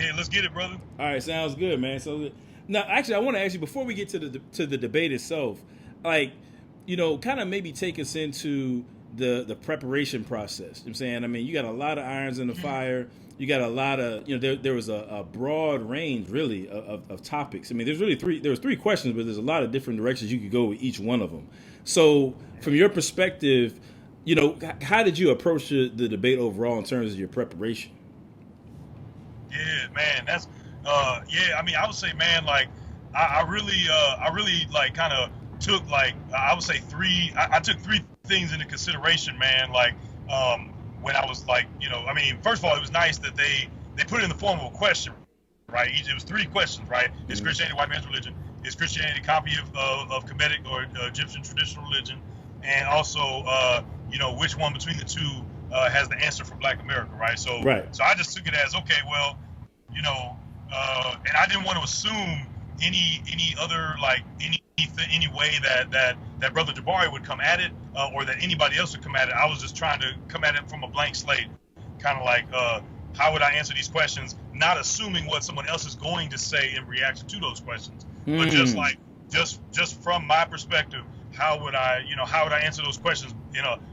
Hey, let's get it, brother. All right, sounds good, man. So now, actually, I want to ask you before we get to the debate itself, like, kind of maybe take us into the preparation process. You know what I'm saying, I mean, you got a lot of irons in the fire. You got a lot of, there was a broad range really of topics. I mean, there was three questions, but there's a lot of different directions you could go with each one of them. So from your perspective, how did you approach the debate overall in terms of your preparation? Yeah, man, that's yeah. I mean, I would say, man, like I really like kind of took like I would say I took three things into consideration, man. Like when I was like, I mean, first of all, it was nice that they put it in the form of a question, right? It was three questions, right? Is Christianity white man's religion? Is Christianity a copy of Kemetic or Egyptian traditional religion? And also, which one between the two has the answer for Black America, right? So I just took it as, okay, well, and I didn't want to assume any other like any way that Brother Jabari would come at it or that anybody else would come at it. I was just trying to come at it from a blank slate, kind of like how would I answer these questions, not assuming what someone else is going to say in reaction to those questions, but just from my perspective, how would I answer those questions,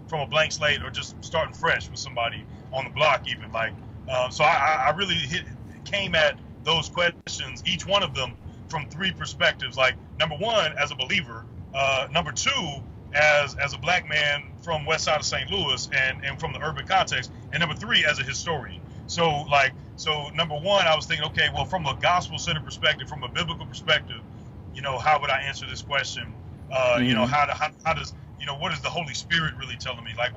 from a blank slate or just starting fresh with somebody on the block even, like, so I really came at those questions, each one of them from three perspectives. Like, number one, as a believer, number two, as a Black man from west side of St. Louis and from the urban context, and number three, as a historian. So number one, I was thinking, okay, well, from a gospel-centered perspective, from a biblical perspective, how would I answer this question? How does what is the Holy Spirit really telling me? Like,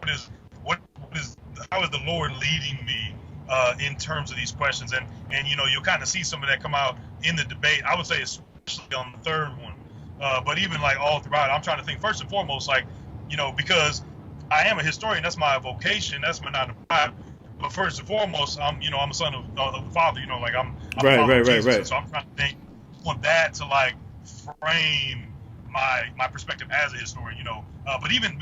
how is the Lord leading me in terms of these questions? And you'll kind of see some of that come out in the debate. I would say especially on the third one, but even like all throughout, I'm trying to think first and foremost, like, because I am a historian, that's my vocation, that's my 9 to 5. But first and foremost, I'm a son of the Father. Like I'm right. So I'm trying to think on that to like frame my perspective as a historian. But even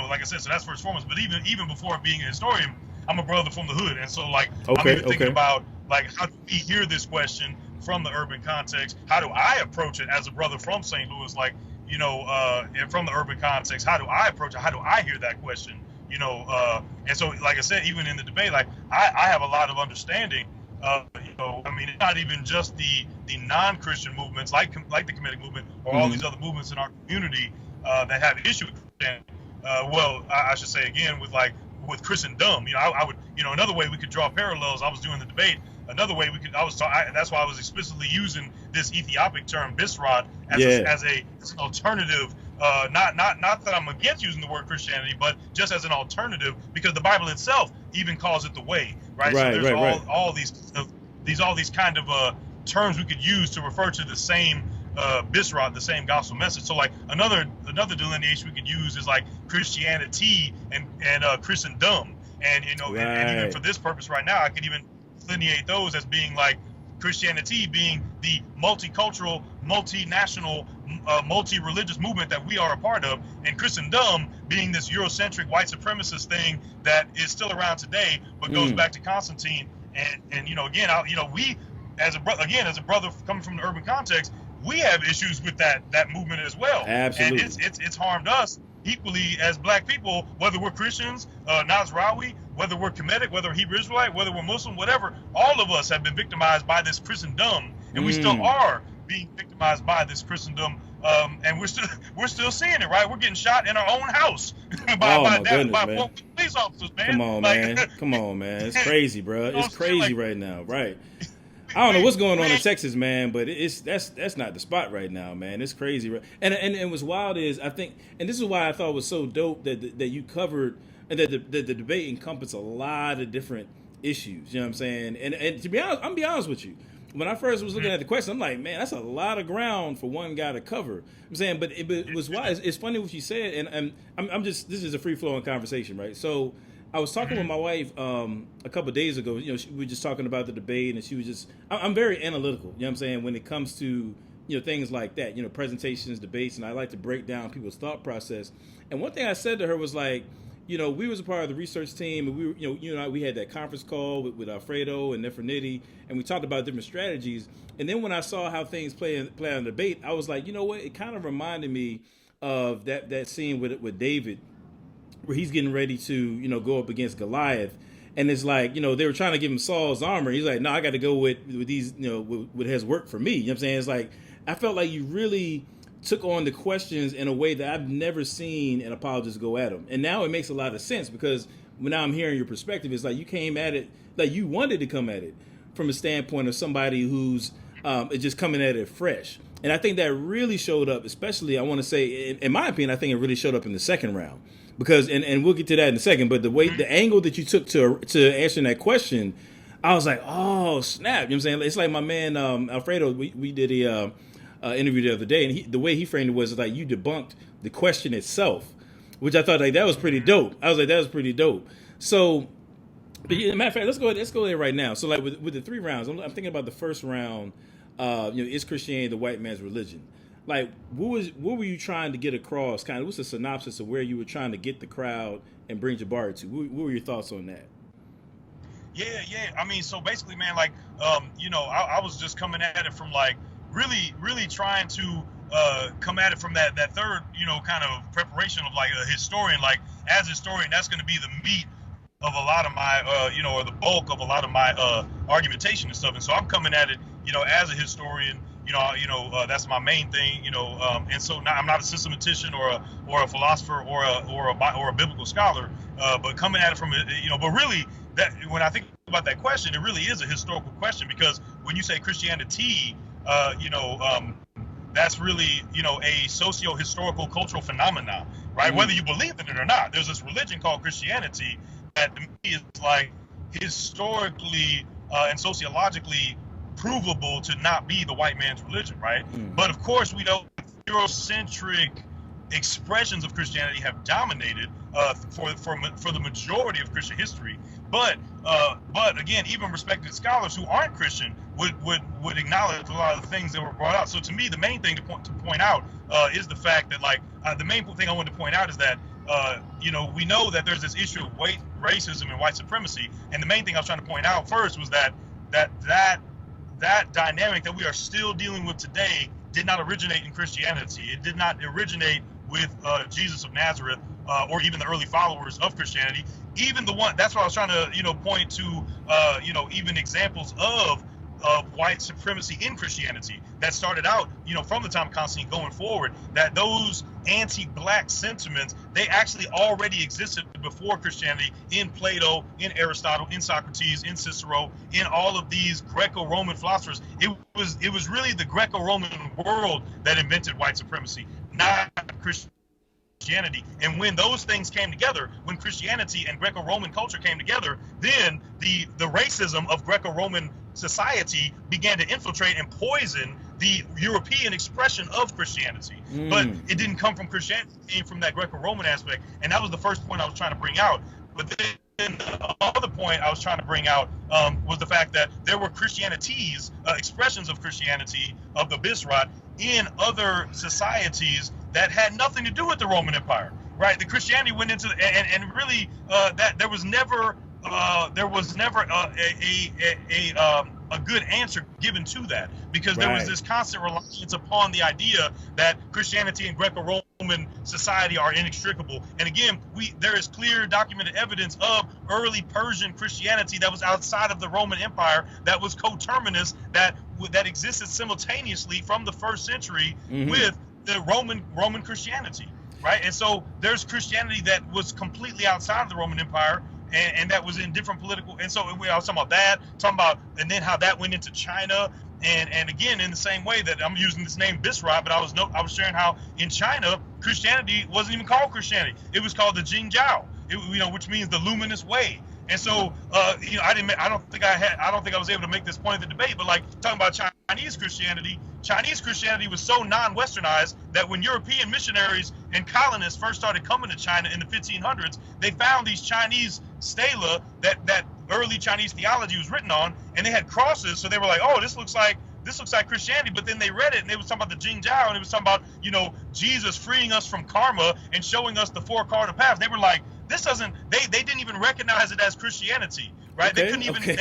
like I said, so that's first and foremost. But even before being a historian, I'm a brother from the hood, and so like I'm even thinking about like how do we hear this question from the urban context? How do I approach it as a brother from St. Louis? Like and from the urban context, how do I approach it? How do I hear that question? And so like I said, even in the debate, like I have a lot of understanding. I mean, it's not even just the non-Christian movements like the Kemetic movement or all these other movements in our community that have issue with Christianity. I should say again with Christendom. I would another way we could draw parallels. I was doing the debate. Another way that's why I was explicitly using this Ethiopic term bisrat as an alternative. Not that I'm against using the word Christianity, but just as an alternative, because the Bible itself even calls it the way, right? So there's all these kind of terms we could use to refer to the same bisrat, the same gospel message. So like another delineation we could use is like Christianity and Christendom, and and even for this purpose right now, I could even delineate those as being like Christianity being the multicultural, multinational, multi-religious movement that we are a part of, and Christendom being this Eurocentric white supremacist thing that is still around today, but goes back to Constantine. And we as a brother coming from the urban context, we have issues with that movement as well. Absolutely. And it's harmed us equally as Black people, whether we're Christians, Nasrawi, whether we're Kemetic, whether we're Hebrew Israelite, whether we're Muslim, whatever. All of us have been victimized by this Christendom, and we still are being victimized by this Christendom. And we're still seeing it, right? We're getting shot in our own house by police officers, man. Come on, man. It's crazy, bro. It's crazy right now, right? I don't know what's going on in Texas, man, but that's not the spot right now, man. It's crazy, right? And what's wild is I think, and this is why I thought it was so dope that you covered and that the debate encompassed a lot of different issues. You know what I'm saying? And to be honest, I'm gonna be honest with you. When I first was looking at the question, I'm like, man, that's a lot of ground for one guy to cover. I'm saying, but it was wise. It's funny what you said, and I'm just, this is a free flowing conversation, right? So I was talking with my wife a couple of days ago. We were just talking about the debate, and she was just, I'm very analytical. You know what I'm saying? When it comes to things like that, presentations, debates, and I like to break down people's thought process. And one thing I said to her was like, we was a part of the research team, and we had that conference call with Alfredo and Nefertiti, and we talked about different strategies. And then when I saw how things play on the debate, I was like, you know what? It kind of reminded me of that scene with David, where he's getting ready to go up against Goliath, and it's like they were trying to give him Saul's armor. He's like, no, I got to go with these, what has worked for me. You know what I'm saying? It's like I felt like you really took on the questions in a way that I've never seen an apologist go at them. And now it makes a lot of sense, because when now I'm hearing your perspective, it's like you came at it, like you wanted to come at it from a standpoint of somebody who's just coming at it fresh. And I think that really showed up, especially, I want to say, in my opinion, I think it really showed up in the second round. Because, and we'll get to that in a second, but the angle that you took to answering that question, I was like, oh, snap. You know what I'm saying? It's like my man, Alfredo, we did a interview the other day, and the way he framed it was like you debunked the question itself, which I thought like that was pretty dope. I was like, that was pretty dope. So, but yeah, matter of fact, let's go there right now. So like with the 3 rounds, I'm thinking about the first round. Is Christianity the white man's religion? Like, what were you trying to get across? Kind of, what's the synopsis of where you were trying to get the crowd and bring Jabari to? What were your thoughts on that? Yeah. I mean, so basically, man, like, I was just coming at it from like really trying to come at it from that third, kind of preparation of like a historian. Like, as a historian, that's going to be the meat of a lot of my, or the bulk of a lot of my argumentation and stuff. And so I'm coming at it, as a historian. That's my main thing. And so now I'm not a systematician or a philosopher or a biblical scholar, but coming at it from but really that when I think about that question, it really is a historical question, because when you say Christianity, that's really a socio-historical cultural phenomenon, right? Whether you believe in it or not, there's this religion called Christianity that to me is like historically and sociologically provable to not be the white man's religion, right? But of course, we know Eurocentric expressions of Christianity have dominated for the majority of Christian history. But again, even respected scholars who aren't Christian would acknowledge a lot of the things that were brought out. So to me, the main thing to point out is the fact that the main thing I wanted to point out is that we know that there's this issue of racism and white supremacy, and the main thing I was trying to point out first was that dynamic that we are still dealing with today did not originate in Christianity. It did not originate with Jesus of Nazareth or even the early followers of Christianity. Even the one, that's what I was trying to point to, even examples of white supremacy in Christianity that started out, from the time of Constantine going forward, that those anti-black sentiments, they actually already existed before Christianity in Plato, in Aristotle, in Socrates, in Cicero, in all of these Greco-Roman philosophers. It was really the Greco-Roman world that invented white supremacy, not Christianity. And when those things came together, when Christianity and Greco-Roman culture came together, then the racism of Greco-Roman society began to infiltrate and poison the European expression of Christianity. But it didn't come from Christianity, it came from that Greco-Roman aspect. And that was the first point I was trying to bring out. But then the other point I was trying to bring out was the fact that there were Christianities, expressions of Christianity, of the Bisrat, in other societies that had nothing to do with the Roman Empire, right? The Christianity went into and really that there was never a good answer given to that, because there was this constant reliance upon the idea that Christianity and Greco-Roman society are inextricable. And again, there is clear documented evidence of early Persian Christianity that was outside of the Roman Empire, that was coterminous, that existed simultaneously from the first century with the Roman Christianity, right? And so there's Christianity that was completely outside of the Roman Empire, and that was in different political. And so I was talking about that, and then how that went into China, and again in the same way that I'm using this name Bisrat, but I was sharing how in China Christianity wasn't even called Christianity; it was called the Jingjiao, which means the luminous way. And so, I don't think I was able to make this point in the debate, but like talking about Chinese Christianity was so non-Westernized that when European missionaries and colonists first started coming to China in the 1500s, they found these Chinese stela that early Chinese theology was written on, and they had crosses. So they were like, oh, this looks like Christianity. But then they read it, and it was talking about the Jingjiao, and it was talking about Jesus freeing us from karma and showing us the 4 cardinal paths. They were like, this doesn't. They didn't even recognize it as Christianity, right? Okay, They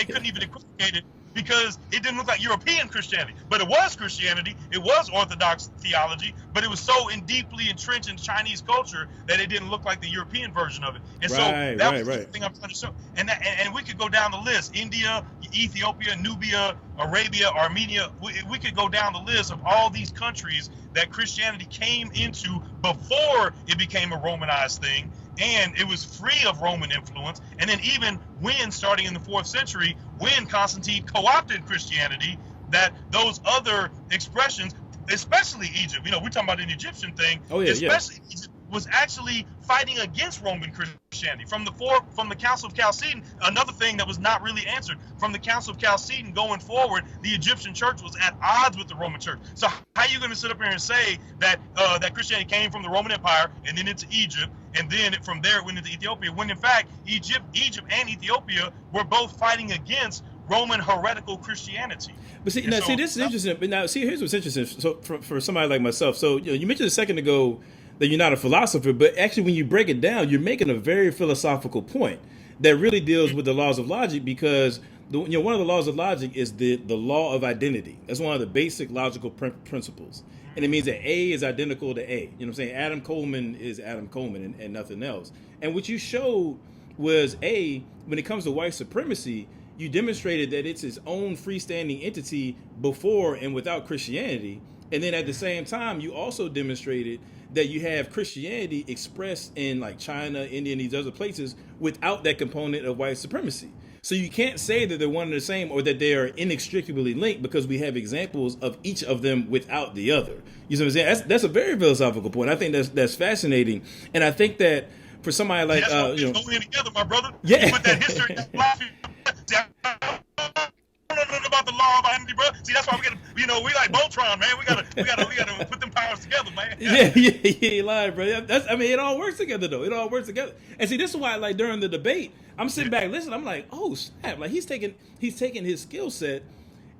couldn't even equivocate it because it didn't look like European Christianity, but it was Christianity. It was Orthodox theology, but it was so deeply entrenched in Chinese culture that it didn't look like the European version of it. And so that was the thing I'm trying to show. And we could go down the list: India, Ethiopia, Nubia, Arabia, Armenia. We could go down the list of all these countries that Christianity came into before it became a Romanized thing, and it was free of Roman influence. And then even when, starting in the 4th century, when Constantine co-opted Christianity, that those other expressions, especially Egypt, we're talking about an Egyptian thing, especially Egypt, was actually fighting against Roman Christianity. From the Council of Chalcedon, another thing that was not really answered, from the Council of Chalcedon going forward, the Egyptian church was at odds with the Roman church. So how are you going to sit up here and say that that Christianity came from the Roman Empire and then into Egypt, and then from there it went into Ethiopia, when in fact Egypt and Ethiopia were both fighting against Roman heretical Christianity? But see, this is interesting. But now, see, here's what's interesting. So for somebody like myself, so you mentioned a second ago that you're not a philosopher, but actually when you break it down, you're making a very philosophical point that really deals with the laws of logic, because one of the laws of logic is the law of identity. That's one of the basic logical principles. And it means that A is identical to A. You know what I'm saying? Adam Coleman is Adam Coleman and nothing else. And what you showed was, A, when it comes to white supremacy, you demonstrated that it's its own freestanding entity before and without Christianity. And then at the same time, you also demonstrated that you have Christianity expressed in like China, India, and these other places without that component of white supremacy. So you can't say that they're one and the same or that they are inextricably linked, because we have examples of each of them without the other. You know what I'm saying? That's a very philosophical point. I think that's fascinating. And I think that for somebody like going together, my brother. Yeah. You put that history I don't know about the law of identity, bro. See, that's why we gotta, we like Voltron, man. We gotta put them powers together, man. Yeah, live, bro. It all works together, though. It all works together. And see, this is why, like, during the debate, I'm sitting back listening. I'm like, oh snap! Like he's taking his skill set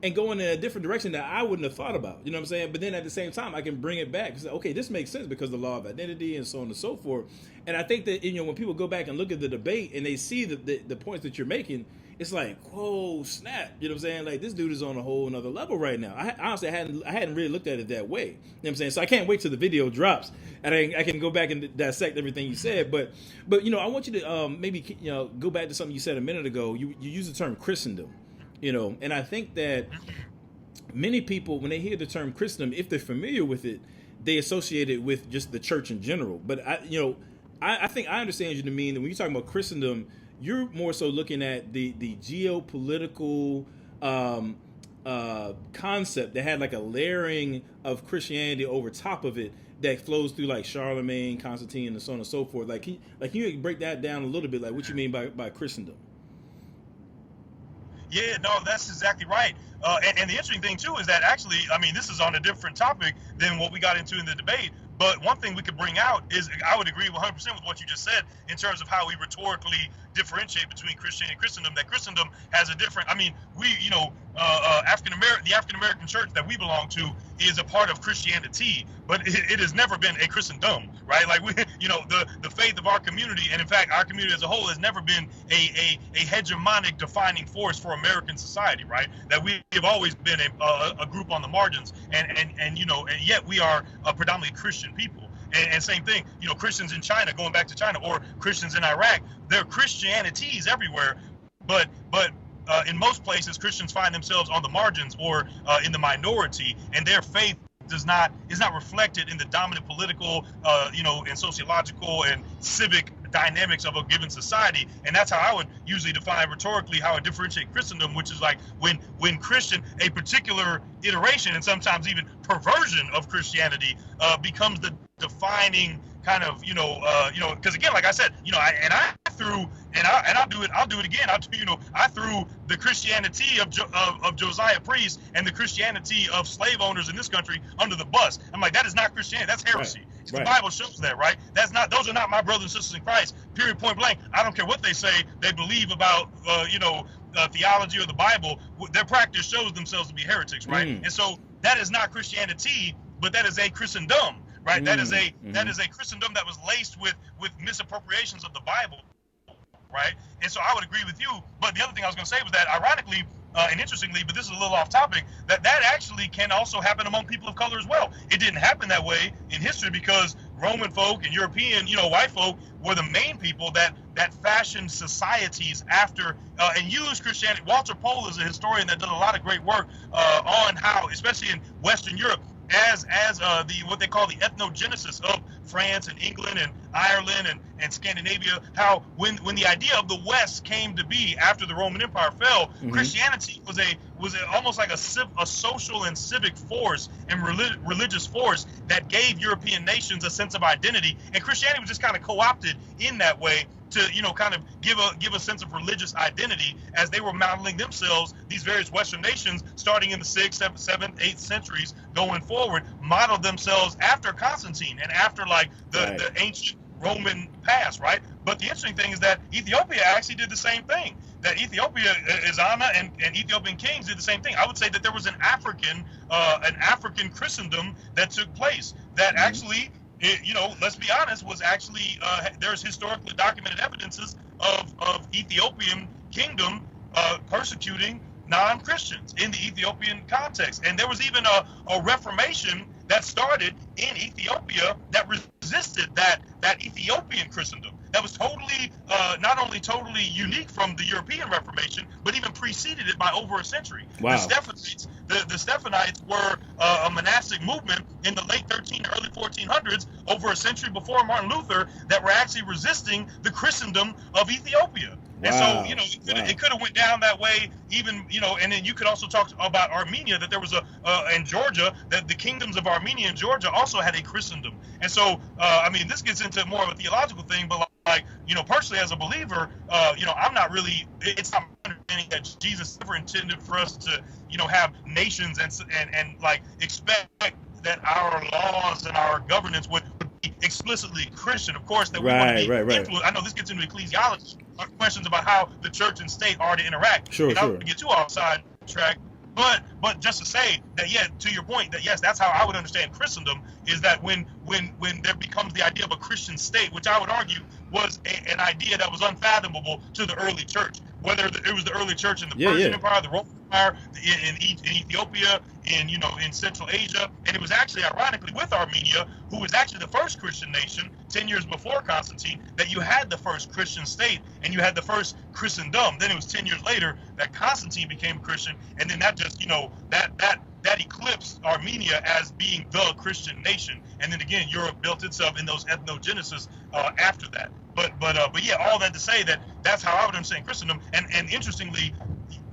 and going in a different direction that I wouldn't have thought about. You know what I'm saying? But then at the same time, I can bring it back. Say, okay, this makes sense because of the law of identity and so on and so forth. And I think that when people go back and look at the debate and they see the points that you're making, it's like, whoa, snap. You know what I'm saying? Like, this dude is on a whole another level right now. I honestly hadn't really looked at it that way. You know what I'm saying? So I can't wait till the video drops and I can go back and dissect everything you said. But I want you to maybe go back to something you said a minute ago. You used the term Christendom, and I think that many people, when they hear the term Christendom, if they're familiar with it, they associate it with just the church in general. But I think I understand you to mean that when you're talking about Christendom, you're more so looking at the geopolitical concept that had like a layering of Christianity over top of it that flows through like Charlemagne, Constantine, and so on and so forth. Like, can you break that down a little bit? Like, what you mean by Christendom? Yeah, no, that's exactly right. And the interesting thing too is that actually, this is on a different topic than what we got into in the debate. But one thing we could bring out is, I would agree 100% with what you just said in terms of how we rhetorically differentiate between Christianity and Christendom. That Christendom has a different, the African American church that we belong to is a part of Christianity, but it has never been a Christendom, right? Like the faith of our community, and in fact, our community as a whole has never been a hegemonic defining force for American society, right? That we have always been a group on the margins, and yet we are a predominantly Christian people. And same thing, Christians in China, going back to China, or Christians in Iraq, there are Christianities everywhere, but in most places, Christians find themselves on the margins or in the minority, and their faith is not reflected in the dominant political, and sociological and civic dynamics of a given society. And that's how I would usually define rhetorically how I differentiate Christendom, which is like when Christian, a particular iteration and sometimes even perversion of Christianity becomes the defining kind of, because again, like I said, I'll do it again. I threw the Christianity of Josiah priests and the Christianity of slave owners in this country under the bus. I'm like, that is not Christianity. That's heresy. Right. The Bible shows that, right? Those are not my brothers and sisters in Christ. Period. Point blank. I don't care what they say. They believe about, theology or the Bible. Their practice shows themselves to be heretics, right? And so that is not Christianity, but that is a Christendom. right? That is a Christendom that was laced with misappropriations of the Bible, right? And so I would agree with you. But the other thing I was going to say was that, ironically and interestingly, but this is a little off topic, that actually can also happen among people of color as well. It didn't happen that way in history because Roman folk and European, white folk were the main people that fashioned societies after and used Christianity. Walter Pohl is a historian that does a lot of great work on how, especially in Western Europe, as the what they call the ethnogenesis of France and England and Ireland and Scandinavia, how when the idea of the West came to be after the Roman Empire fell, Christianity was almost like a social and civic force and religious force that gave European nations a sense of identity, and Christianity was just kind of co-opted in that way to kind of give a sense of religious identity as they were modeling themselves. These various Western nations, starting in the 6th, 7th, 8th centuries going forward, modeled themselves after Constantine and after like the ancient Roman past, right? But the interesting thing is that Ethiopia actually did the same thing. That Ethiopia, Izana and Ethiopian kings did the same thing. I would say that there was an African Christendom that took place that actually, let's be honest, was actually there's historically documented evidences of Ethiopian kingdom persecuting non-Christians in the Ethiopian context. And there was even a reformation that started in Ethiopia that resisted that Ethiopian Christendom. That was totally, not only totally unique from the European Reformation, but even preceded it by over a century. Wow. The Stephanites were a monastic movement in the late 13 early 1400s, over a century before Martin Luther, that were actually resisting the Christendom of Ethiopia. And so, it could have went down that way, even, and then you could also talk about Armenia, that there was in Georgia, that the kingdoms of Armenia and Georgia also had a Christendom. And so, this gets into more of a theological thing, but personally as a believer, I'm not really, it's not my understanding that Jesus ever intended for us to, have nations and like expect that our laws and our governance would be explicitly Christian. Of course, that we want to be influenced. I know this gets into ecclesiology, questions about how the church and state are to interact. Sure. I don't want to get too outside track. But just to say that, to your point, that yes, that's how I would understand Christendom, is that when there becomes the idea of a Christian state, which I would argue was an idea that was unfathomable to the early church, whether it was the early church in the Persian Empire, the Roman Empire, in Ethiopia, in Central Asia, and it was actually ironically with Armenia, who was actually the first Christian nation 10 years before Constantine, that you had the first Christian state and you had the first Christendom. Then it was 10 years later that Constantine became Christian, and then that just that eclipsed Armenia as being the Christian nation. And then again, Europe built itself in those ethnogenesis after that. But yeah, all that to say that that's how I would understand Christendom. And interestingly,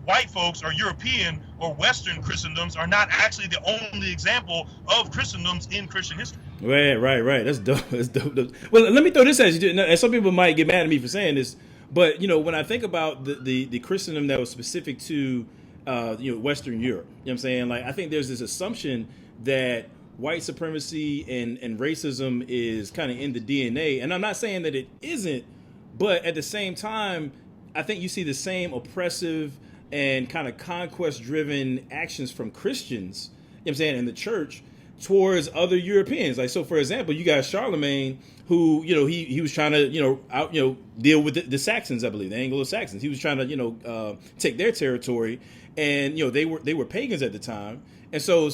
white folks or European or Western Christendoms are not actually the only example of Christendoms in Christian history. Right. That's dope. Well, let me throw this at you. And some people might get mad at me for saying this, but when I think about the Christendom that was specific to Western Europe, you know what I'm saying? Like, I think there's this assumption that white supremacy and racism is kind of in the DNA. And I'm not saying that it isn't, but at the same time, I think you see the same oppressive and kind of conquest-driven actions from Christians, you know what I'm saying, in the church towards other Europeans. Like, so for example, you got Charlemagne, who, he was trying to, deal with the Saxons, I believe, the Anglo-Saxons. He was trying to, take their territory, and, they were pagans at the time. And so,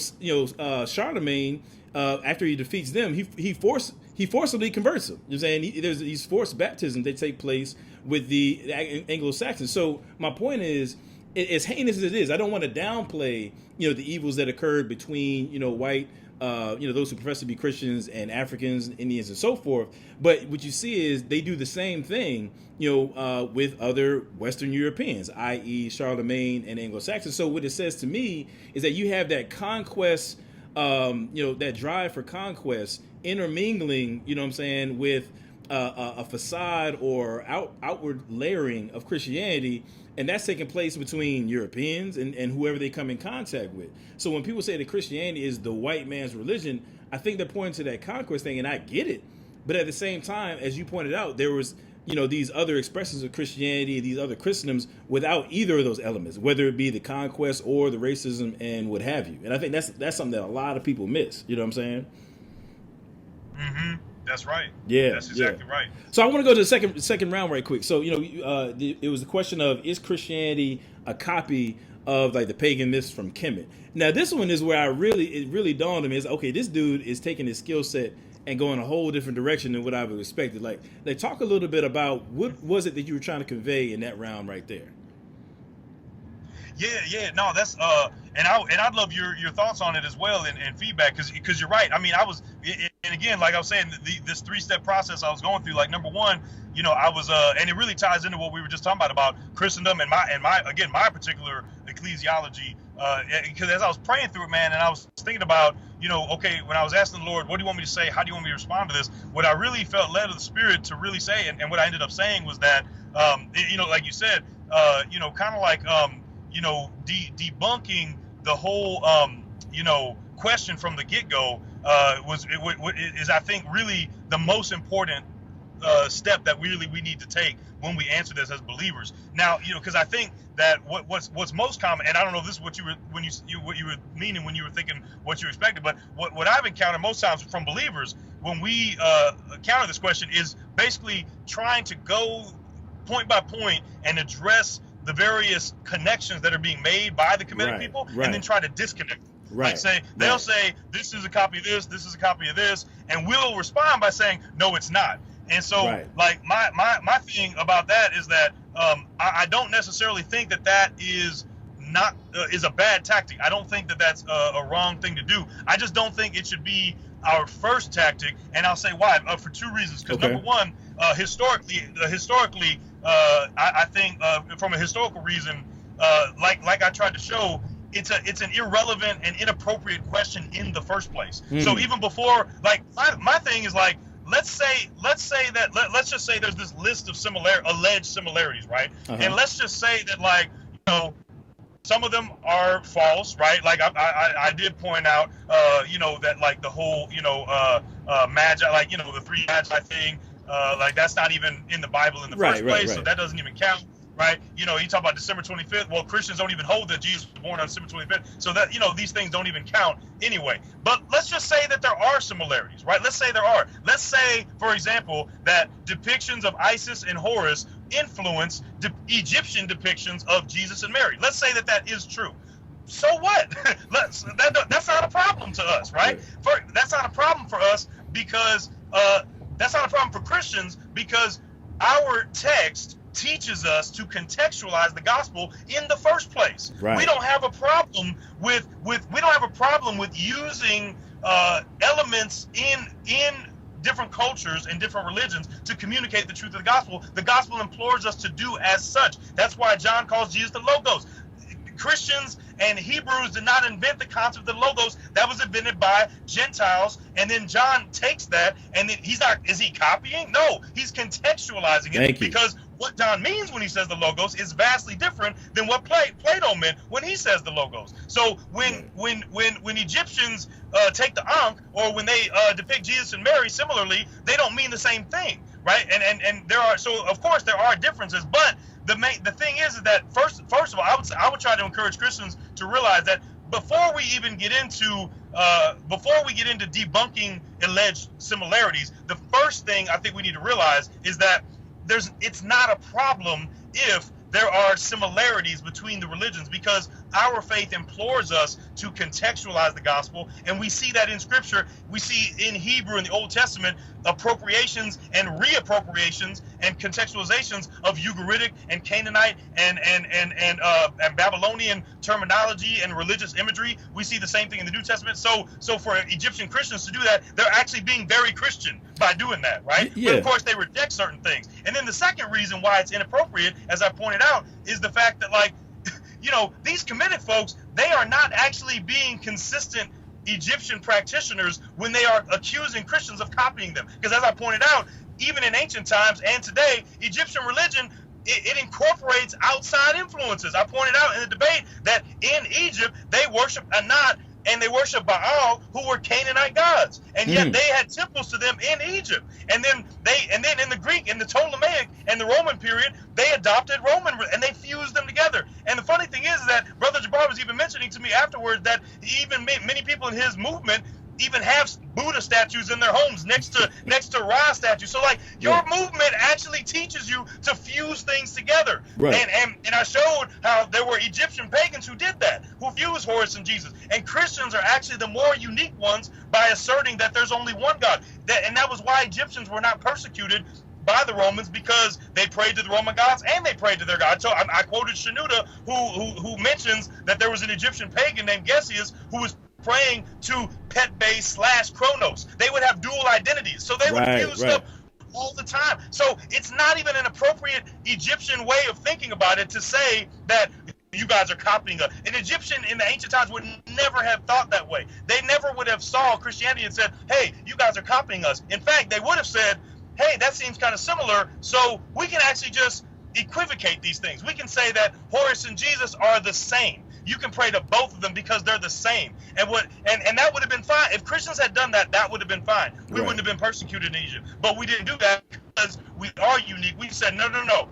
Charlemagne, after he defeats them, he forcibly converts them. You know what I'm saying? There's these forced baptisms that take place with the Anglo-Saxons. So my point is, as heinous as it is, I don't want to downplay, the evils that occurred between, white, those who profess to be Christians and Africans, Indians, and so forth. But what you see is they do the same thing, with other Western Europeans, i.e. Charlemagne and Anglo-Saxons. So what it says to me is that you have that conquest, that drive for conquest intermingling, with a facade or outward layering of Christianity. And that's taking place between Europeans and whoever they come in contact with. So when people say that Christianity is the white man's religion, I think they're pointing to that conquest thing, and I get it. But at the same time, as you pointed out, there was, these other expressions of Christianity, these other Christendoms without either of those elements, whether it be the conquest or the racism and what have you. And I think that's something that a lot of people miss. You know what I'm saying? Mm-hmm. That's right. Yeah, That's exactly right. So I want to go to the second round right quick. So it was the question of, is Christianity a copy of like the pagan myths from Kemet? Now this one is where it really dawned on me is, okay, this dude is taking his skill set and going a whole different direction than what I would expected. Like talk a little bit about what was it that you were trying to convey in that round right there. Yeah, no, that's and I'd love your thoughts on it as well and feedback, because you're right. I mean, and again, like I was saying, this 3-step process I was going through. Like, number one, I was and it really ties into what we were just talking about Christendom and my particular ecclesiology. Because as I was praying through it, man, and I was thinking about, okay, when I was asking the Lord, what do you want me to say? How do you want me to respond to this? What I really felt led of the Spirit to really say, and what I ended up saying was that, like you said, kind of like, debunking the whole, question from the get-go is, I think, really the most important step that we need to take when we answer this as believers. Now, because I think that what's most common, and I don't know if this is what you were meaning when you were thinking what you expected, but what I've encountered most times from believers when we counter this question is basically trying to go point by point and address the various connections that are being made by the Kemetic people, and then try to disconnect them. Like they'll say, this is a copy of this is a copy of this, and we'll respond by saying, no, it's not. And so, like, my thing about that is that I don't necessarily think that is not is a bad tactic. I don't think that that's a wrong thing to do. I just don't think it should be our first tactic, and I'll say why. For two reasons. Because number one, historically, I think from a historical reason, like I tried to show, it's an irrelevant and inappropriate question in the first place. So even before, like, my thing is like, let's just say there's this list of alleged similarities, right? And let's just say that, like, some of them are false, right? Like I did point out, that, like, the whole, magi, like, the 3 magi thing, like, that's not even in the Bible in the first place, so that doesn't even count, right? You talk about December 25th. Well, Christians don't even hold that Jesus was born on December 25th, so that, these things don't even count anyway. But let's just say that there are similarities, right? Let's say there are. Let's say, for example, that depictions of Isis and Horus influence Egyptian depictions of Jesus and Mary. Let's say that is true. So what? That's not a problem to us, right? That's not a problem for us because that's not a problem for Christians, because our text teaches us to contextualize the gospel in the first place. We don't have a problem with using elements in different cultures and different religions to communicate the truth of the gospel. The gospel implores us to do as such. That's why John calls Jesus the Logos. Christians and Hebrews did not invent the concept of logos. That was invented by Gentiles, and then John takes that, and then is he copying? No, he's contextualizing it, because what John means when he says the logos is vastly different than what Plato meant when he says the logos. So when Egyptians take the Ankh, or when they depict Jesus and Mary similarly, they don't mean the same thing, right? And there are, so of course there are differences, but the thing is that first of all, I would try to encourage Christians to realize that before we even get into debunking alleged similarities, the first thing I think we need to realize is that it's not a problem if there are similarities between the religions, because our faith implores us to contextualize the gospel, and we see that in Scripture. We see in Hebrew in the Old Testament appropriations and reappropriations and contextualizations of Ugaritic and Canaanite and Babylonian terminology and religious imagery. We see the same thing in the New Testament. So for Egyptian Christians to do that, they're actually being very Christian by doing that, right? Yeah. But of course they reject certain things. And then the second reason why it's inappropriate, as I pointed out, is the fact that, like, these Kemetic folks, they are not actually being consistent Egyptian practitioners when they are accusing Christians of copying them. Because as I pointed out, even in ancient times and today, Egyptian religion, it incorporates outside influences. I pointed out in the debate that in Egypt, they worship Anat and they worship Baal, who were Canaanite gods, and yet they had temples to them in Egypt. And then in the Greek, in the Ptolemaic and the Roman period, they adopted Roman and they fused them together. And the funny thing is that Brother Jabari was even mentioning to me afterwards that even many people in his movement even have Buddha statues in their homes next to Ra statues. So like your movement actually teaches you to fuse things together. Right. And I showed how there were Egyptian pagans who did that, who fused Horus and Jesus. And Christians are actually the more unique ones by asserting that there's only one God. And that was why Egyptians were not persecuted by the Romans, because they prayed to the Roman gods and they prayed to their God. So I quoted Shenouda, who mentions that there was an Egyptian pagan named Gesius who was praying to Pet-Base / Kronos. They would have dual identities, so they would fuse stuff all the time. So it's not even an appropriate Egyptian way of thinking about it to say that you guys are copying us. An Egyptian in the ancient times would never have thought that way. They never would have saw Christianity and said, hey, you guys are copying us. In fact, they would have said, hey, that seems kind of similar, so we can actually just equivocate these things. We can say that Horus and Jesus are the same. You can pray to both of them because they're the same. And that would have been fine. If Christians had done that, that would have been fine. We wouldn't have been persecuted in Egypt. But we didn't do that because we are unique. We said, no.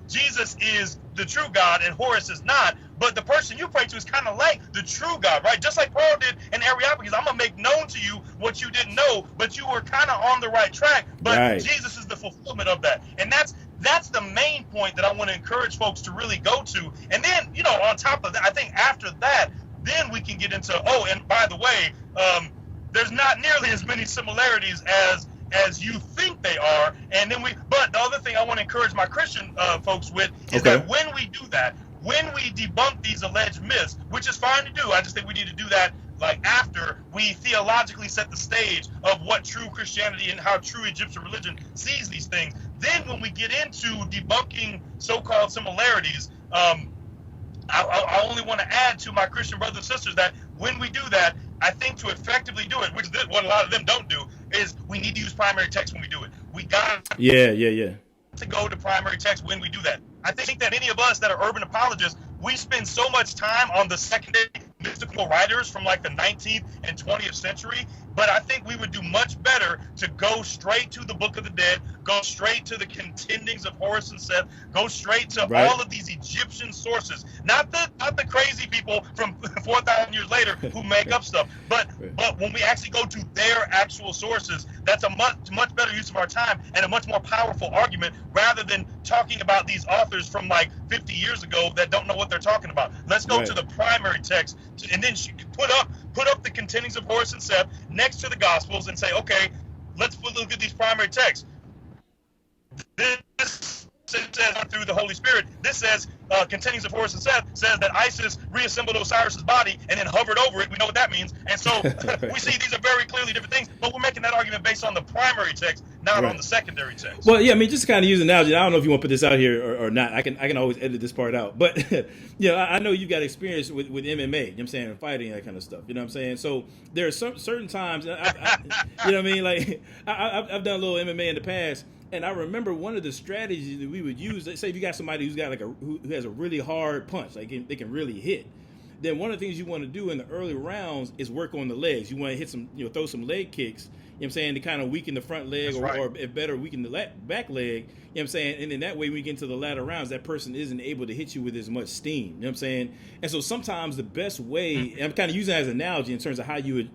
Jesus is the true God and Horus is not. But the person you pray to is kind of like the true God, right? Just like Paul did in Areopagus. I'm going to make known to you what you didn't know, but you were kind of on the right track. But Jesus is the fulfillment of that. And that's the main point that I want to encourage folks to really go to. And then, on top of that, I think after that, then we can get into, and by the way, there's not nearly as many similarities as you think they are. And then but the other thing I want to encourage my Christian folks with is that when we do that, when we debunk these alleged myths, which is fine to do, I just think we need to do that like after we theologically set the stage of what true Christianity and how true Egyptian religion sees these things. Then when we get into debunking so-called similarities, I only want to add to my Christian brothers and sisters that when we do that, I think to effectively do it, which is what a lot of them don't do, is we need to use primary text when we do it. We got to go to primary text when we do that. I think that any of us that are urban apologists, we spend so much time on the secondary mystical writers from like the 19th and 20th century, but I think we would do much better to go straight to the Book of the Dead, go straight to the contendings of Horus and Seth, go straight to all of these Egyptian sources, not the crazy people from 4,000 years later who make up stuff, but when we actually go to their actual sources, that's a much better use of our time and a much more powerful argument rather than talking about these authors from like 50 years ago that don't know what they're talking about. Let's go to the primary text and then put up the contendings of Horus and Seth next to the Gospels and say, okay, let's look at these primary texts. This says through the Holy Spirit. This says contendings of Horus and Seth says that Isis reassembled Osiris's body and then hovered over it. We know what that means. And so we see these are very clearly different things, but we're making that argument based on the primary text, not on the secondary text. Well, yeah, I mean, just to kind of use an analogy. I don't know if you want to put this out here or not. I can always edit this part out. But I know you've got experience with MMA, you know what I'm saying, and fighting, that kind of stuff. You know what I'm saying? So there are certain times, you know what I mean? Like I've done a little MMA in the past. And I remember one of the strategies that we would use, let's say if you got somebody who's got who has a really hard punch, like they can really hit, then one of the things you want to do in the early rounds is work on the legs. You want to hit some, throw some leg kicks, you know what I'm saying, to kind of weaken the front leg or if better, weaken the back leg, you know what I'm saying? And then that way we get into the latter rounds, that person isn't able to hit you with as much steam, you know what I'm saying? And so sometimes the best way, and I'm kind of using that as an analogy in terms of how you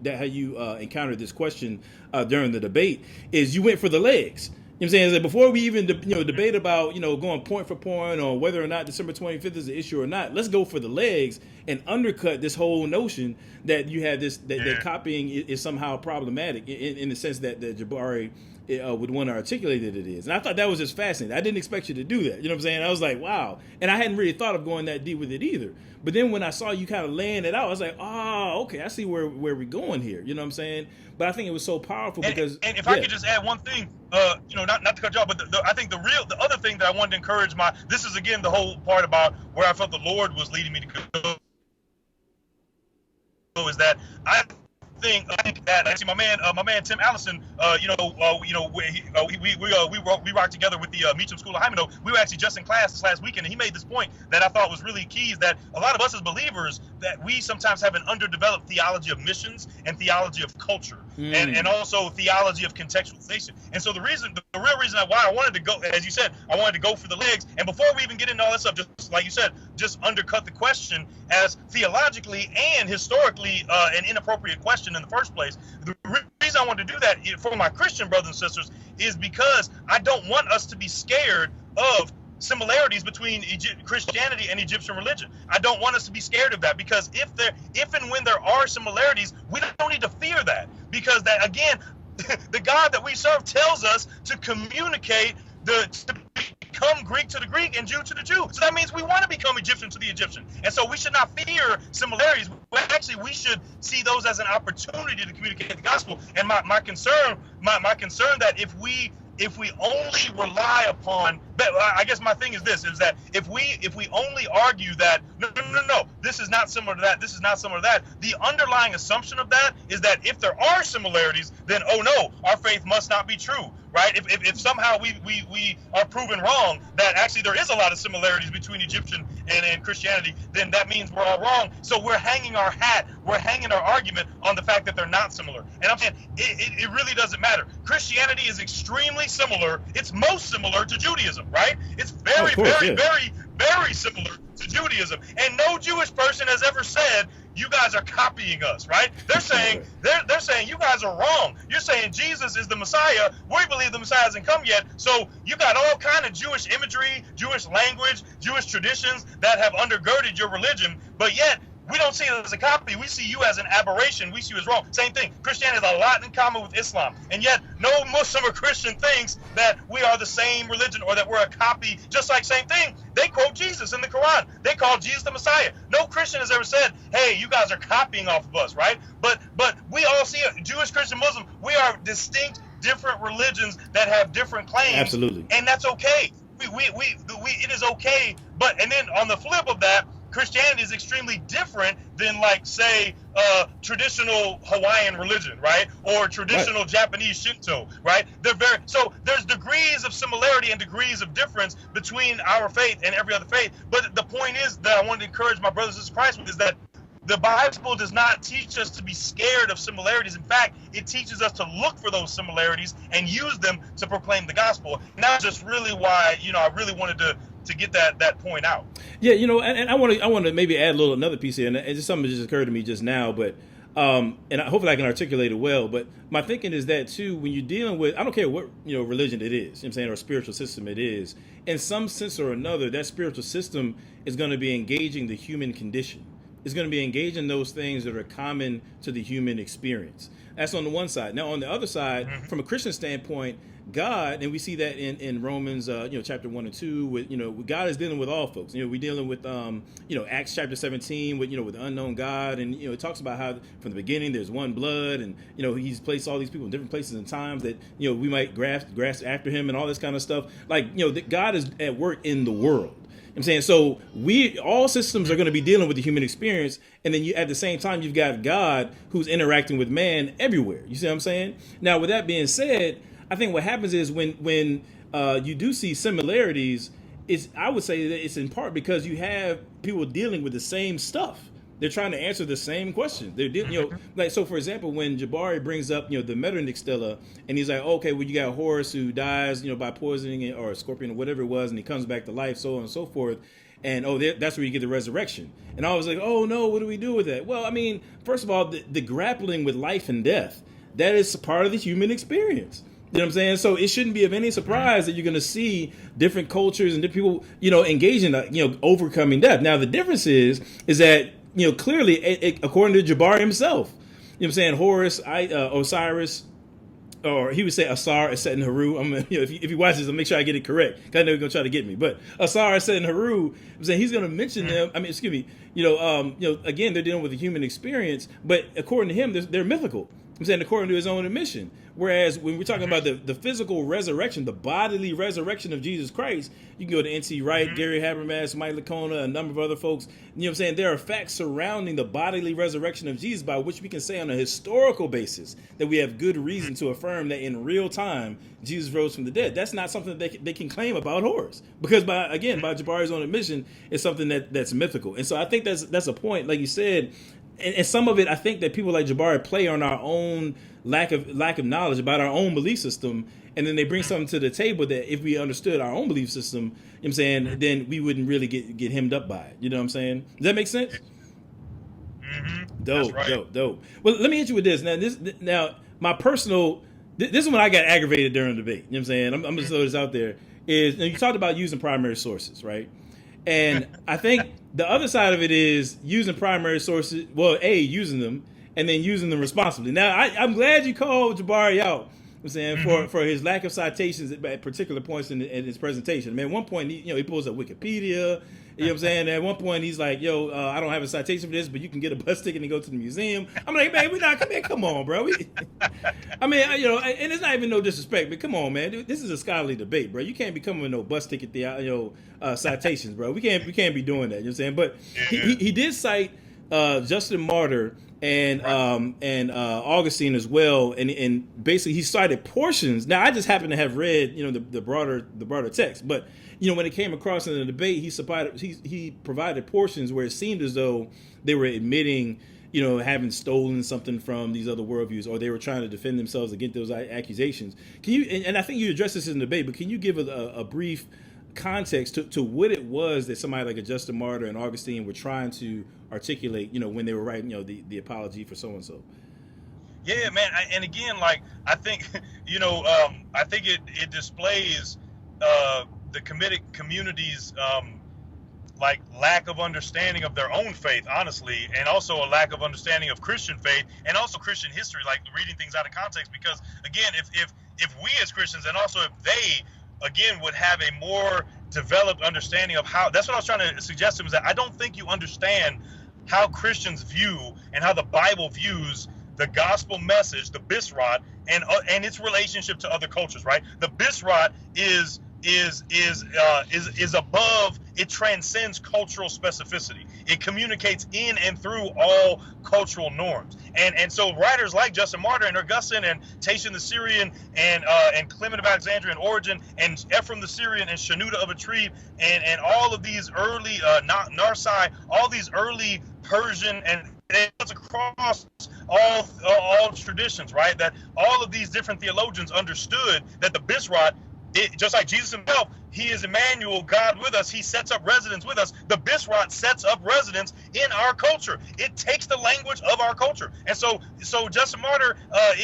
encountered this question during the debate, is you went for the legs. You know what I'm saying? Is that before we even debate about going point for point or whether or not December 25th is an issue or not, let's go for the legs and undercut this whole notion that you have that copying is somehow problematic in the sense that Jabari would want to articulate that it is. And I thought that was just fascinating. I didn't expect you to do that. You know what I'm saying? I was like, wow. And I hadn't really thought of going that deep with it either. But then when I saw you kind of laying it out, I was like, oh, okay, I see where we're going here. You know what I'm saying? But I think it was so powerful because... And if I could just add one thing, not to cut you off, but I think the other thing that I wanted to encourage this is again the whole part about where I felt the Lord was leading me to go, is that I think that actually my man Tim Allison, we rocked together with the Meacham School of Hymeno. We were actually just in class this last weekend, and he made this point that I thought was really key, is that a lot of us as believers, that we sometimes have an underdeveloped theology of missions and theology of culture, and also theology of contextualization. And so the real reason why I wanted to go, as you said, I wanted to go for the legs, and before we even get into all that stuff, just like you said, just undercut the question as theologically and historically an inappropriate question in the first place. The reason I want to do that for my Christian brothers and sisters is because I don't want us to be scared of similarities between Christianity and Egyptian religion. I don't want us to be scared of that, because if and when there are similarities, we don't need to fear that, because that, again, the God that we serve tells us to communicate to become Greek to the Greek and Jew to the Jew. So that means we want to become Egyptian to the Egyptian. And so we should not fear similarities. Actually, we should see those as an opportunity to communicate the gospel. And my concern that if we only rely upon, but I guess my thing is this, is that if we only argue that no, this is not similar to that, this is not similar to that, the underlying assumption of that is that if there are similarities, then oh no, our faith must not be true, right? If somehow we are proven wrong that actually there is a lot of similarities between Egyptian and Christianity, then that means we're all wrong. So we're hanging our argument on the fact that they're not similar. And I'm saying it really doesn't matter. Christianity is extremely similar. It's most similar to Judaism, right? It's very similar to Judaism. And no Jewish person has ever said, you guys are copying us, right? They're saying you guys are wrong. You're saying Jesus is the Messiah. We believe the Messiah hasn't come yet. So you got all kind of Jewish imagery, Jewish language, Jewish traditions that have undergirded your religion, but yet we don't see it as a copy. We see you as an aberration. We see you as wrong. Same thing. Christianity has a lot in common with Islam. And yet no Muslim or Christian thinks that we are the same religion or that we're a copy. Just like same thing. They quote Jesus in the Quran. They call Jesus the Messiah. No Christian has ever said, hey, you guys are copying off of us, right? But we all see it. Jewish, Christian, Muslim. We are distinct, different religions that have different claims. Absolutely. And that's okay. It is okay. But, and then on the flip of that, Christianity is extremely different than, like, say, traditional Hawaiian religion, right? Or traditional Japanese Shinto, right? So there's degrees of similarity and degrees of difference between our faith and every other faith. But the point is that I want to encourage my brothers and sisters in Christ with is that the Bible does not teach us to be scared of similarities. In fact, it teaches us to look for those similarities and use them to proclaim the gospel. And that's just really why, I really wanted to get that point out. Yeah, and I want to maybe add another piece here, and it's just something that just occurred to me just now, but and hopefully I can articulate it well. But my thinking is that too, when you're dealing with, I don't care what religion it is, you know what I'm saying, or spiritual system it is, in some sense or another, that spiritual system is going to be engaging the human condition. It's going to be engaging those things that are common to the human experience. That's on the one side. Now, on the other side, from a Christian standpoint, God, and we see that in Romans, chapter 1 and 2, with God is dealing with all folks. We're dealing with, Acts chapter 17 with the unknown God, and it talks about how from the beginning there's one blood, and He's placed all these people in different places and times that we might grasp after Him and all this kind of stuff. Like that God is at work in the world. I'm saying, so all systems are going to be dealing with the human experience, and then at the same time you've got God who's interacting with man everywhere. You see what I'm saying? Now, with that being said, I think what happens is when you do see similarities, I would say that it's in part because you have people dealing with the same stuff. They're trying to answer the same question. They're like, so for example, when Jabari brings up the Metternich Stela, and he's like, okay, well, you got Horus who dies by poisoning or a scorpion or whatever it was, and he comes back to life, so on and so forth. And that's where you get the resurrection. And I was like, oh no, what do we do with that? Well, I mean, first of all, the grappling with life and death, that is part of the human experience. You know what I'm saying? So it shouldn't be of any surprise that you're going to see different cultures and different people, engaging, overcoming death. Now, the difference is that, clearly, according to Jabari himself, what I'm saying, Horus, Osiris, or he would say Asar, Aset, and Haru. If he watches, I'll make sure I get it correct, because I know he's going to try to get me. But Asar, Aset, and Haru, I'm saying he's going to mention them. Again, they're dealing with the human experience, but according to him, they're mythical. I'm saying according to his own admission. Whereas when we're talking about the physical resurrection, the bodily resurrection of Jesus Christ, you can go to N.T. Wright, Gary Habermas, Mike Licona, a number of other folks. You know what I'm saying? There are facts surrounding the bodily resurrection of Jesus by which we can say on a historical basis that we have good reason to affirm that in real time, Jesus rose from the dead. That's not something that they can claim about Horus. Because by Jabari's own admission, it's something that's mythical. And so I think that's a point, like you said, and some of it, I think that people like Jabari play on our own lack of knowledge about our own belief system, and then they bring something to the table that if we understood our own belief system, you know what I'm saying, then we wouldn't really get hemmed up by it. You know what I'm saying? Does that make sense? Mm-hmm. Dope, right. dope. Well, let me hit you with this. Now, my personal, this is when I got aggravated during the debate. You know what I'm saying? I'm going to throw this out there. Is you talked about using primary sources, right? And I think the other side of it is using primary sources. Well, using them and then using them responsibly. Now, I'm glad you called Jabari out. I'm saying for his lack of citations at particular points in his presentation. I mean, at one point, he pulls up Wikipedia. You know what I'm saying? At one point, he's like, "Yo, I don't have a citation for this, but you can get a bus ticket and go to the museum." I'm like, "Man, come on, bro." I mean, and it's not even no disrespect, but come on, man. Dude, this is a scholarly debate, bro. You can't be coming with no bus ticket, citations, bro. We can't be doing that. You know what I'm saying? But he did cite Justin Martyr and Augustine as well, and basically he cited portions. Now I just happen to have read the broader text, but when it came across in the debate, he provided portions where it seemed as though they were admitting having stolen something from these other worldviews, or they were trying to defend themselves against those accusations. Can you? And I think you addressed this in the debate, but can you give a brief context to what it was that somebody like a Justin Martyr and Augustine were trying to articulate, when they were writing, the apology for so and so? Yeah, man. And again, I think, I think it displays the Kemetic community's lack of understanding of their own faith, honestly, and also a lack of understanding of Christian faith and also Christian history, like reading things out of context. Because again, if we as Christians, and also if they again would have a more developed understanding of how, that's what I was trying to suggest to him, is that I don't think you understand how Christians view and how the Bible views the gospel message, the Bisrat, and its relationship to other cultures, right? The Bisrat is above, it transcends cultural specificity. It communicates in and through all cultural norms. And so writers like Justin Martyr and Augustine and Tatian the Syrian and Clement of Alexandria and Origen and Ephraim the Syrian and Shenouda of Atrib and all of these early Narsai, all these early Persian, and it's across all traditions, right? That all of these different theologians understood that the Bisrat, just like Jesus himself, he is Emmanuel, God with us. He sets up residence with us. The Bisrat sets up residence in our culture. It takes the language of our culture. And so Justin Martyr,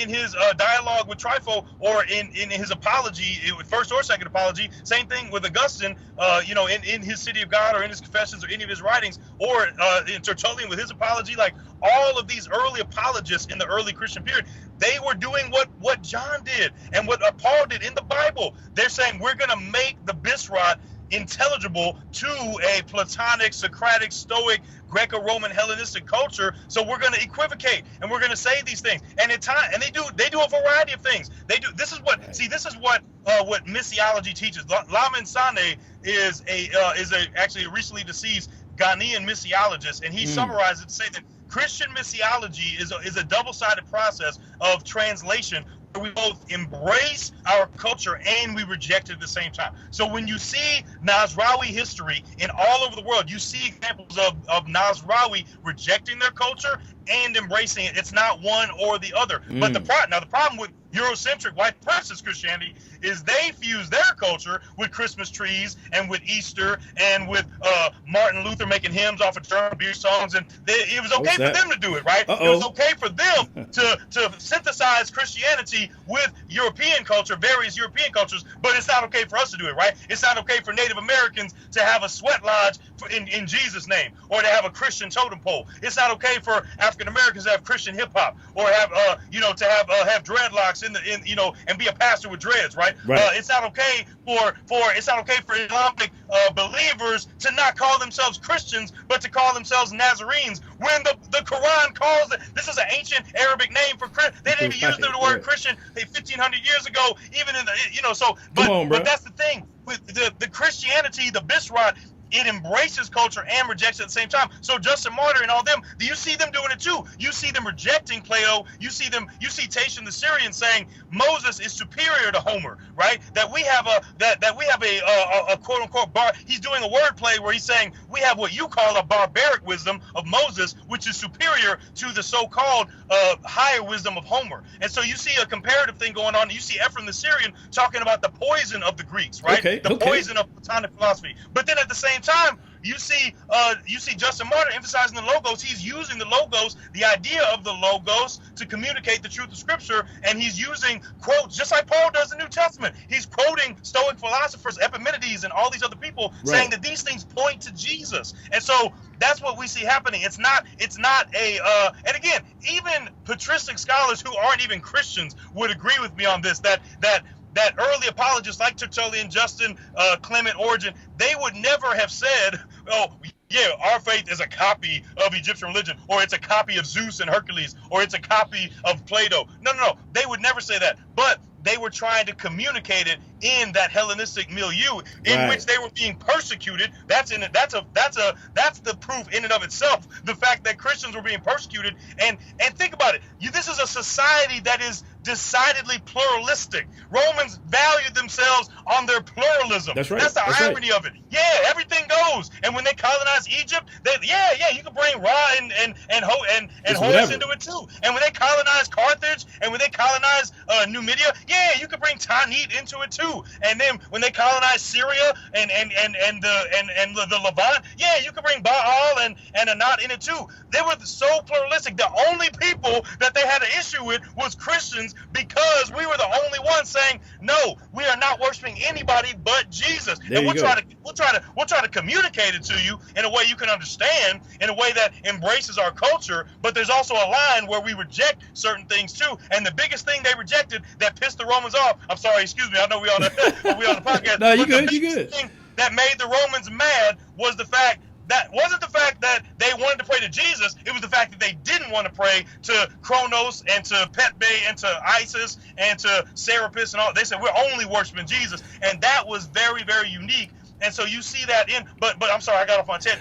in his dialogue with Trypho, or in his apology, first or second apology, same thing with Augustine, in his City of God, or in his Confessions, or any of his writings, or in Tertullian with his apology, like all of these early apologists in the early Christian period, they were doing what John did and what Paul did in the Bible. They're saying, we're going to make the Bisrat intelligible to a Platonic, Socratic, Stoic, Greco-Roman, Hellenistic culture. So we're going to equivocate and we're going to say these things. And they do a variety of things. This is what missiology teaches. Lamin Sanneh is actually a recently deceased Ghanaian missiologist, and he summarized it to say that Christian missiology is a double-sided process of translation, where we both embrace our culture and we reject it at the same time. So when you see Nasrawi history in all over the world, you see examples of Nasrawi rejecting their culture and embracing it. It's not one or the other. But the problem with Eurocentric white Protestant Christianity is they fuse their culture with Christmas trees and with Easter and with Martin Luther making hymns off of German beer songs, and it was okay for them to do it, right? It was okay for them to synthesize Christianity with European culture, various European cultures, but it's not okay for us to do it, right? It's not okay for Native Americans to have a sweat lodge in Jesus' name, or to have a Christian totem pole. It's not okay for African Americans to have Christian hip hop, or have to have dreadlocks and be a pastor with dreads, right? It's not okay for Islamic believers to not call themselves Christians, but to call themselves Nazarenes, when the Quran calls it. This is an ancient Arabic name for Christian. They didn't even use the word Christian 1,500 years ago, even in the. But that's the thing with the Christianity, the Bisrat. it embraces culture and rejects it at the same time. So Justin Martyr and all them, you see them doing it too. You see them rejecting Plato. You see Tatian the Syrian saying Moses is superior to Homer, right? That we have a quote unquote he's doing a wordplay where he's saying we have what you call a barbaric wisdom of Moses, which is superior to the so-called higher wisdom of Homer. And so you see a comparative thing going on. You see Ephraim the Syrian talking about the poison of the Greeks, right? The poison of Platonic philosophy. But then at the same time, you see Justin Martyr emphasizing the logos. He's using the logos, the idea of the logos, to communicate the truth of Scripture, and he's using quotes just like Paul does in the New Testament. He's quoting Stoic philosophers, Epimenides, and all these other people, saying that these things point to Jesus. And so that's what we see happening. It's not a and again, even patristic scholars who aren't even Christians would agree with me on this. That early apologists like Tertullian, Justin, Clement, Origen, they would never have said, oh, yeah, our faith is a copy of Egyptian religion, or it's a copy of Zeus and Hercules, or it's a copy of Plato. No. They would never say that. But they were trying to communicate it in that Hellenistic milieu in which they were being persecuted. That's the proof in and of itself. The fact that Christians were being persecuted. And think about it. This is a society that is decidedly pluralistic. Romans valued themselves on their pluralism. That's right. That's the irony of it. Yeah, everything goes. And when they colonized Egypt, you could bring Ra and Horus into it too. And when they colonized Carthage, and when they colonized Numidia, you could bring Tanit into it too. And then when they colonized Syria and the Levant, you could bring Baal and Anat in it too. They were so pluralistic. The only people that they had an issue with was Christians, because we were the only ones saying, no, we are not worshiping anybody but Jesus. And we'll try to communicate it to you in a way you can understand, in a way that embraces our culture. But there's also a line where we reject certain things too. And the biggest thing they rejected that pissed the Romans off, I'm sorry, excuse me, I know we on the podcast. No, you good. Thing that made the Romans mad was the fact that they wanted to pray to Jesus. It was the fact that they didn't want to pray to Kronos and to Petbe and to Isis and to Serapis and all. They said, we're only worshiping Jesus. And that was very, very unique. And so you see that but I'm sorry, I got off on 10.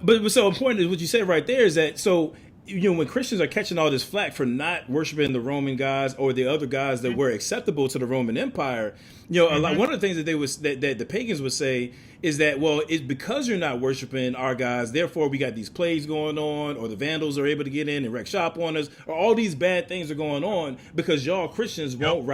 But so important is what you said right there is that, so, when Christians are catching all this flack for not worshiping the Roman gods or the other gods that were acceptable to the Roman Empire, a lot, one of the things that the pagans would say is that, well, it's because you're not worshiping our gods, therefore we got these plagues going on, or the Vandals are able to get in and wreck shop on us, or all these bad things are going on because y'all Christians won't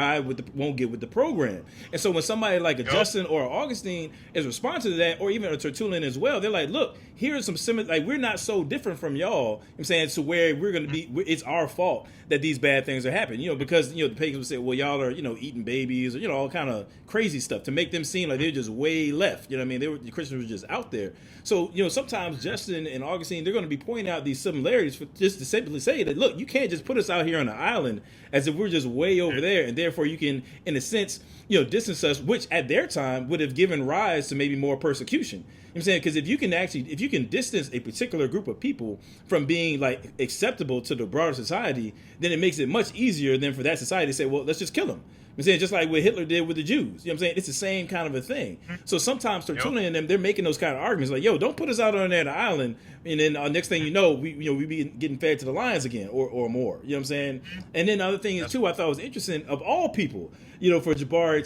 get with the program. And so when somebody like a Justin or Augustine is responding to that, or even a Tertullian as well, they're like, look, here's some similar, like, we're not so different from y'all, I'm saying, to where we're going to be, it's our fault that these bad things are happening, because, the pagans would say, well, y'all are, eating babies, or, all kind of crazy stuff to make them seem like they're just way left, I mean? The Christians were just out there. So, sometimes Justin and Augustine, they're going to be pointing out these similarities just to simply say that, look, you can't just put us out here on an island as if we're just way over there, and therefore you can, in a sense, distance us, which at their time would have given rise to maybe more persecution. I'm saying, because if you can distance a particular group of people from being like acceptable to the broader society, then it makes it much easier than for that society to say, well, let's just kill them. I'm saying, just like what Hitler did with the Jews. I'm saying? It's the same kind of a thing. So sometimes Tertullian and them, they're making those kind of arguments like, yo, don't put us out on there on the island, and then next thing you know, we be getting fed to the lions again or more. You know what I'm saying? And then the other thing is, too, I thought was interesting, of all people, for Jabari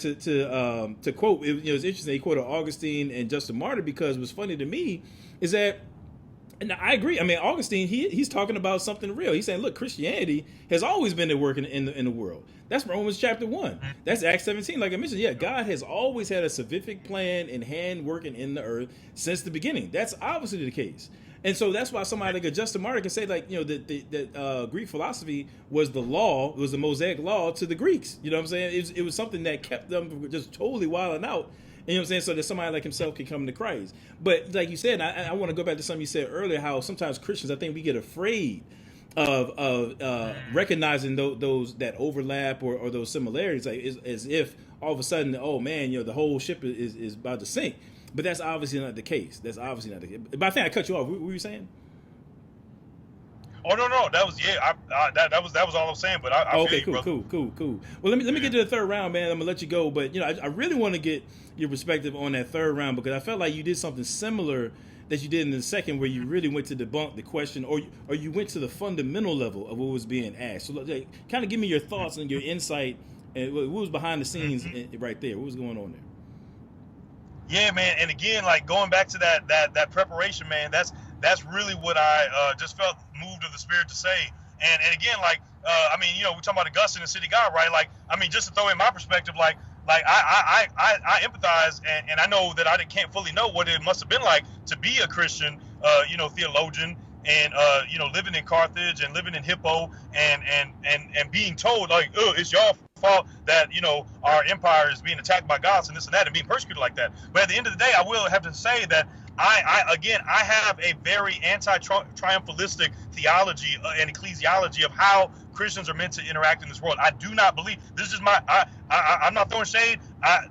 to quote, it was interesting, he quoted Augustine and Justin Martyr, because what's funny to me is that, and I agree. I mean, Augustine, he's talking about something real. He's saying, look, Christianity has always been at work in the world. That's Romans chapter 1. That's Acts 17. Like I mentioned, God has always had a salvific plan and hand working in the earth since the beginning. That's obviously the case. And so that's why somebody like a Justin Martyr can say, like, that Greek philosophy was the law, it was the Mosaic law to the Greeks. You know what I'm saying? It was something that kept them from just totally wilding out. You know what I'm saying? So that somebody like himself can come to Christ. But like you said, I want to go back to something you said earlier, how sometimes Christians, I think we get afraid of recognizing those that overlap or those similarities, like as if all of a sudden, oh man, the whole ship is about to sink. But that's obviously not the case. That's obviously not the case. But I think I cut you off. What were you saying? Oh no, that was that was all I was saying. But I Oh, feel okay, you, cool, brother. cool, cool, cool. Well, let me get to the third round, man. I'm gonna let you go, but I really want to get your perspective on that third round because I felt like you did something similar that you did in the second, where you really went to debunk the question, or you went to the fundamental level of what was being asked. So, like, kind of give me your thoughts and your insight, and what was behind the scenes right there. What was going on there? Yeah, man. And again, like going back to that preparation, man. That's really what I just felt moved of the Spirit to say. And again, like I mean, we're talking about Augustine and City God, right? Like, I mean, just to throw in my perspective, like I empathize, and I know that I can't fully know what it must have been like to be a Christian, theologian, and living in Carthage and living in Hippo, and being told like, oh, it's your fault that our empire is being attacked by gods and this and that, and being persecuted like that. But at the end of the day, I will have to say that I have a very anti-triumphalistic theology and ecclesiology of how Christians are meant to interact in this world. I do not believe this is I'm not throwing shade.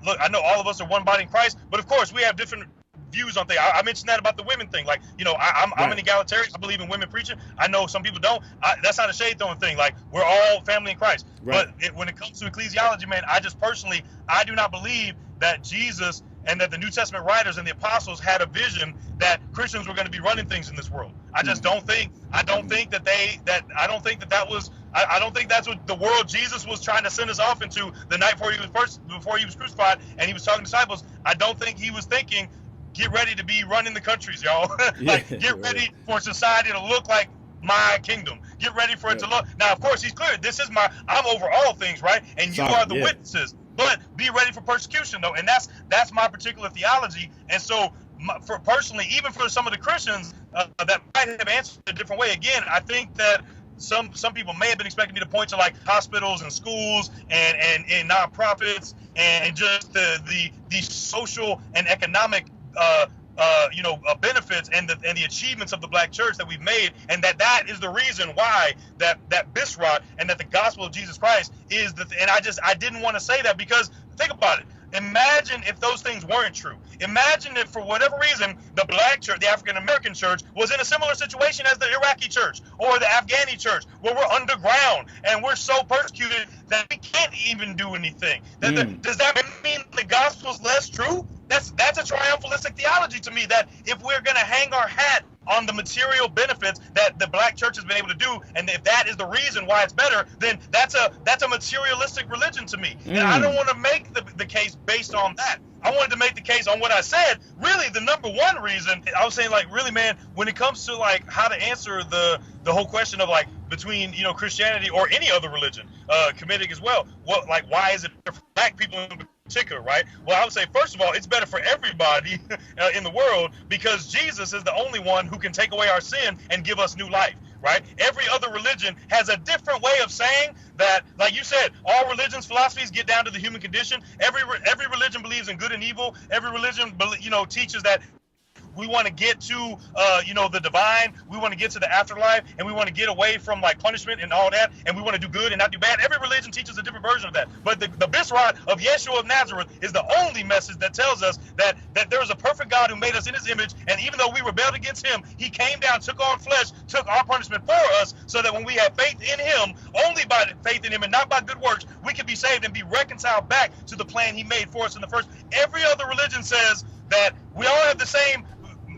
Look, I know all of us are one body in Christ, but of course we have different views on things. I mentioned that about the women thing. Like, I'm an egalitarian. I believe in women preaching. I know some people don't. That's not a shade throwing thing. Like, we're all family in Christ. Right. But when it comes to ecclesiology, man, I just personally, I do not believe that Jesus and that the New Testament writers and the apostles had a vision that Christians were going to be running things in this world. I just don't think. I don't think that that's what the world Jesus was trying to send us off into the night before he was crucified, and he was talking to disciples. I don't think he was thinking, get ready to be running the countries, y'all. Get ready for society to look like my kingdom. Get ready for it to look. Now, of course, he's clear. I'm over all things, right? And you are the witnesses. But be ready for persecution, though. And that's my particular theology. And so, for personally, even for some of the Christians that might have answered a different way, again, I think that some people may have been expecting me to point to like hospitals and schools and nonprofits and just the social and economic benefits and the achievements of the Black church that we've made, and that is the reason why that Bisrat and that the gospel of Jesus Christ is and I didn't want to say that, because think about it. Imagine if those things weren't true. Imagine if, for whatever reason, the Black church, the African American church, was in a similar situation as the Iraqi church or the Afghani church, where we're underground and we're so persecuted that we can't even do anything. Does that mean the gospel's less true? That's a triumphalistic theology to me, that if we're going to hang our hat on the material benefits that the Black church has been able to do, and if that is the reason why it's better, then that's a materialistic religion to me. And I don't want to make the case based on that. I wanted to make the case on what I said. Really, the number one reason, I was saying, like, really, man, when it comes to like how to answer the whole question of like between Christianity or any other religion, Kemetic as well, why is it better for Black people in particular, right? Well, I would say, first of all, it's better for everybody in the world, because Jesus is the only one who can take away our sin and give us new life, right? Every other religion has a different way of saying that, like you said, all religions, philosophies get down to the human condition. Every religion believes in good and evil. Every religion, teaches that we want to get to, the divine. We want to get to the afterlife, and we want to get away from like punishment and all that. And we want to do good and not do bad. Every religion teaches a different version of that. But the Bisrat of Yeshua of Nazareth is the only message that tells us that there is a perfect God who made us in his image. And even though we rebelled against him, he came down, took on flesh, took our punishment for us, so that when we have faith in him, only by faith in him and not by good works, we can be saved and be reconciled back to the plan he made for us in the first. Every other religion says that we all have the same.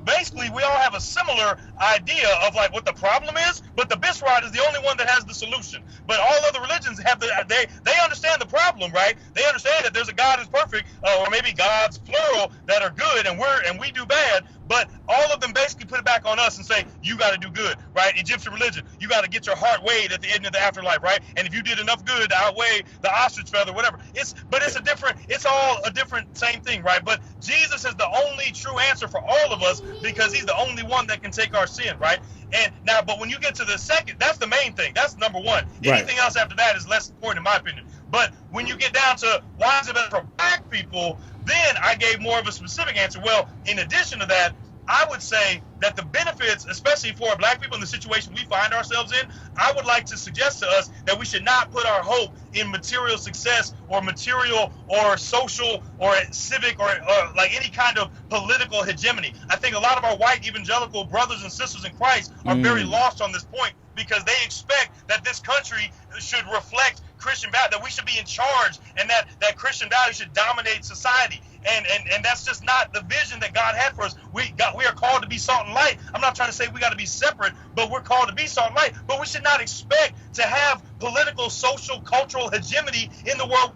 Basically, we all have a similar idea of like what the problem is, but the Bisrat is the only one that has the solution. But all other religions have they understand the problem, right? They understand that there's a God who's perfect, or maybe gods plural that are good, and we do bad. But all of them basically put it back on us and say, you got to do good, right? Egyptian religion, you got to get your heart weighed at the end of the afterlife, right? And if you did enough good to outweigh the ostrich feather, whatever. It's all a different same thing, right? But Jesus is the only true answer for all of us, because he's the only one that can take our sin, right? And now, but when you get to the second, that's the main thing. That's number one. Right. Anything else after that is less important, in my opinion. But when you get down to why is it better for Black people, then I gave more of a specific answer. Well, in addition to that, I would say that the benefits, especially for Black people in the situation we find ourselves in, I would like to suggest to us that we should not put our hope in material success or material or social or civic or like any kind of political hegemony. I think a lot of our white evangelical brothers and sisters in Christ are very lost on this point. because they expect that this country should reflect Christian value, that we should be in charge, and that Christian value should dominate society. And that's just not the vision that God had for us. We are called to be salt and light. I'm not trying to say we got to be separate, but we're called to be salt and light. But we should not expect to have political, social, cultural hegemony in the world.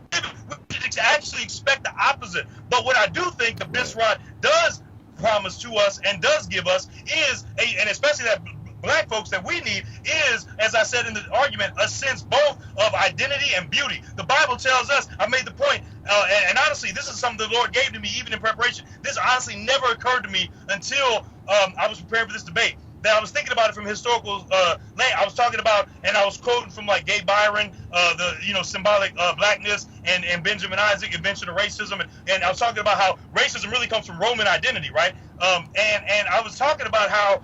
We should actually expect the opposite. But what I do think the Bisrod does promise to us and does give us is, and especially that black folks that we need, is, as I said in the argument, a sense both of identity and beauty. The Bible tells us, I made the point, and honestly, this is something the Lord gave to me even in preparation. This honestly never occurred to me until I was preparing for this debate. That I was thinking about it from historical lane. I was talking about, and I was quoting from like Gay Byron, the symbolic blackness, and Benjamin Isaac, Invention of Racism, and I was talking about how racism really comes from Roman identity, right? And I was talking about how,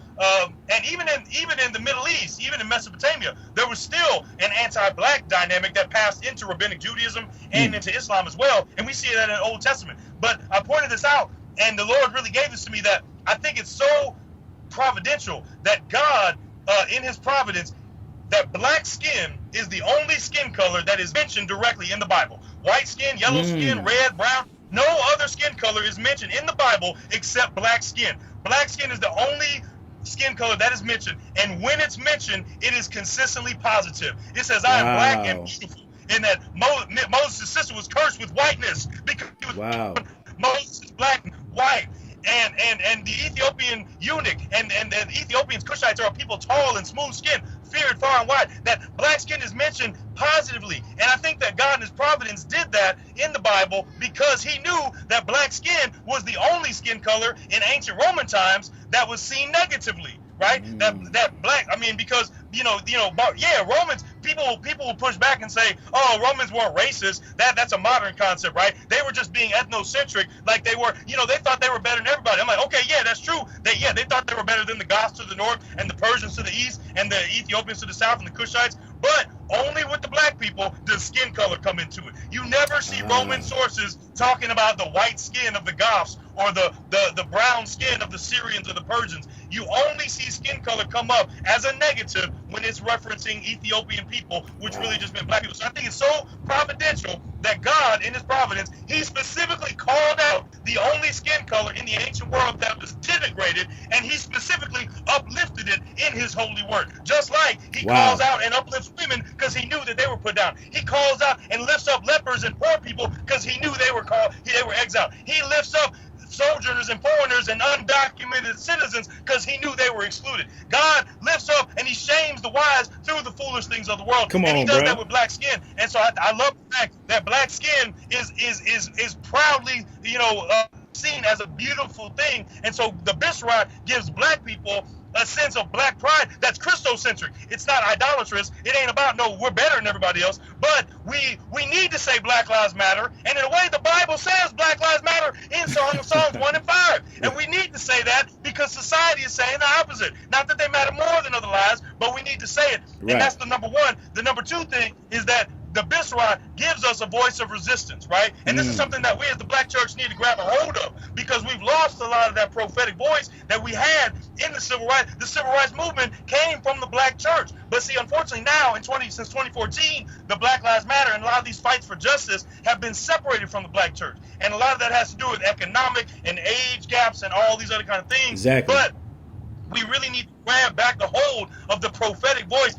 and even in the Middle East, even in Mesopotamia, there was still an anti-black dynamic that passed into Rabbinic Judaism and into Islam as well, and we see it in the Old Testament. But I pointed this out, and the Lord really gave this to me, that I think it's so providential that God, in his providence, that black skin is the only skin color that is mentioned directly in the Bible. White skin, yellow skin, red, brown, no other skin color is mentioned in the Bible except black skin. Black skin is the only skin color that is mentioned, and when it's mentioned, it is consistently positive. It says, I am black and beautiful, and that Moses' sister was cursed with whiteness because he was Moses is black and white. And the Ethiopian eunuch and the Ethiopians, Cushites, are people tall and smooth skin, feared far and wide. That black skin is mentioned positively. And I think that God in his providence did that in the Bible because he knew that black skin was the only skin color in ancient Roman times that was seen negatively, right? That black, I mean, because, Romans, people will push back and say, oh, Romans weren't racist. That's a modern concept, right? They were just being ethnocentric, like they were, they thought they were better than everybody. I'm like, okay, yeah, that's true. They thought they were better than the Goths to the north and the Persians to the east and the Ethiopians to the south and the Cushites. But only with the black people does skin color come into it. You never see Roman sources talking about the white skin of the Goths or the brown skin of the Syrians or the Persians. You only see skin color come up as a negative when it's referencing Ethiopian people, which really just meant black people. So I think it's so providential that God, in his providence, he specifically called out the only skin color in the ancient world that was denigrated, and he specifically uplifted it in his holy word. Just like he calls out and uplifts women because he knew that they were put down. He calls out and lifts up lepers and poor people because he knew they were exiled. He lifts up sojourners and foreigners and undocumented citizens because he knew they were excluded. God lifts up and he shames the wise through the foolish things of the world. And he does that with black skin. And so I love the fact that black skin is proudly, seen as a beautiful thing. And so the Bisrod gives black people a sense of black pride that's Christocentric. It's not idolatrous. It ain't about, no, we're better than everybody else. But we need to say Black Lives Matter. And in a way, the Bible says Black Lives Matter in Psalms 1 and 5. And we need to say that because society is saying the opposite. Not that they matter more than other lives, but we need to say it. Right. And that's the number one. The number two thing is that the Bisrod gives us a voice of resistance, right? And this is something that we as the black church need to grab a hold of because we've lost a lot of that prophetic voice that we had in the civil rights. The civil rights movement came from the black church. But see, unfortunately now, since 2014, the Black Lives Matter and a lot of these fights for justice have been separated from the black church. And a lot of that has to do with economic and age gaps and all these other kind of things. Exactly. But we really need to grab back the hold of the prophetic voice.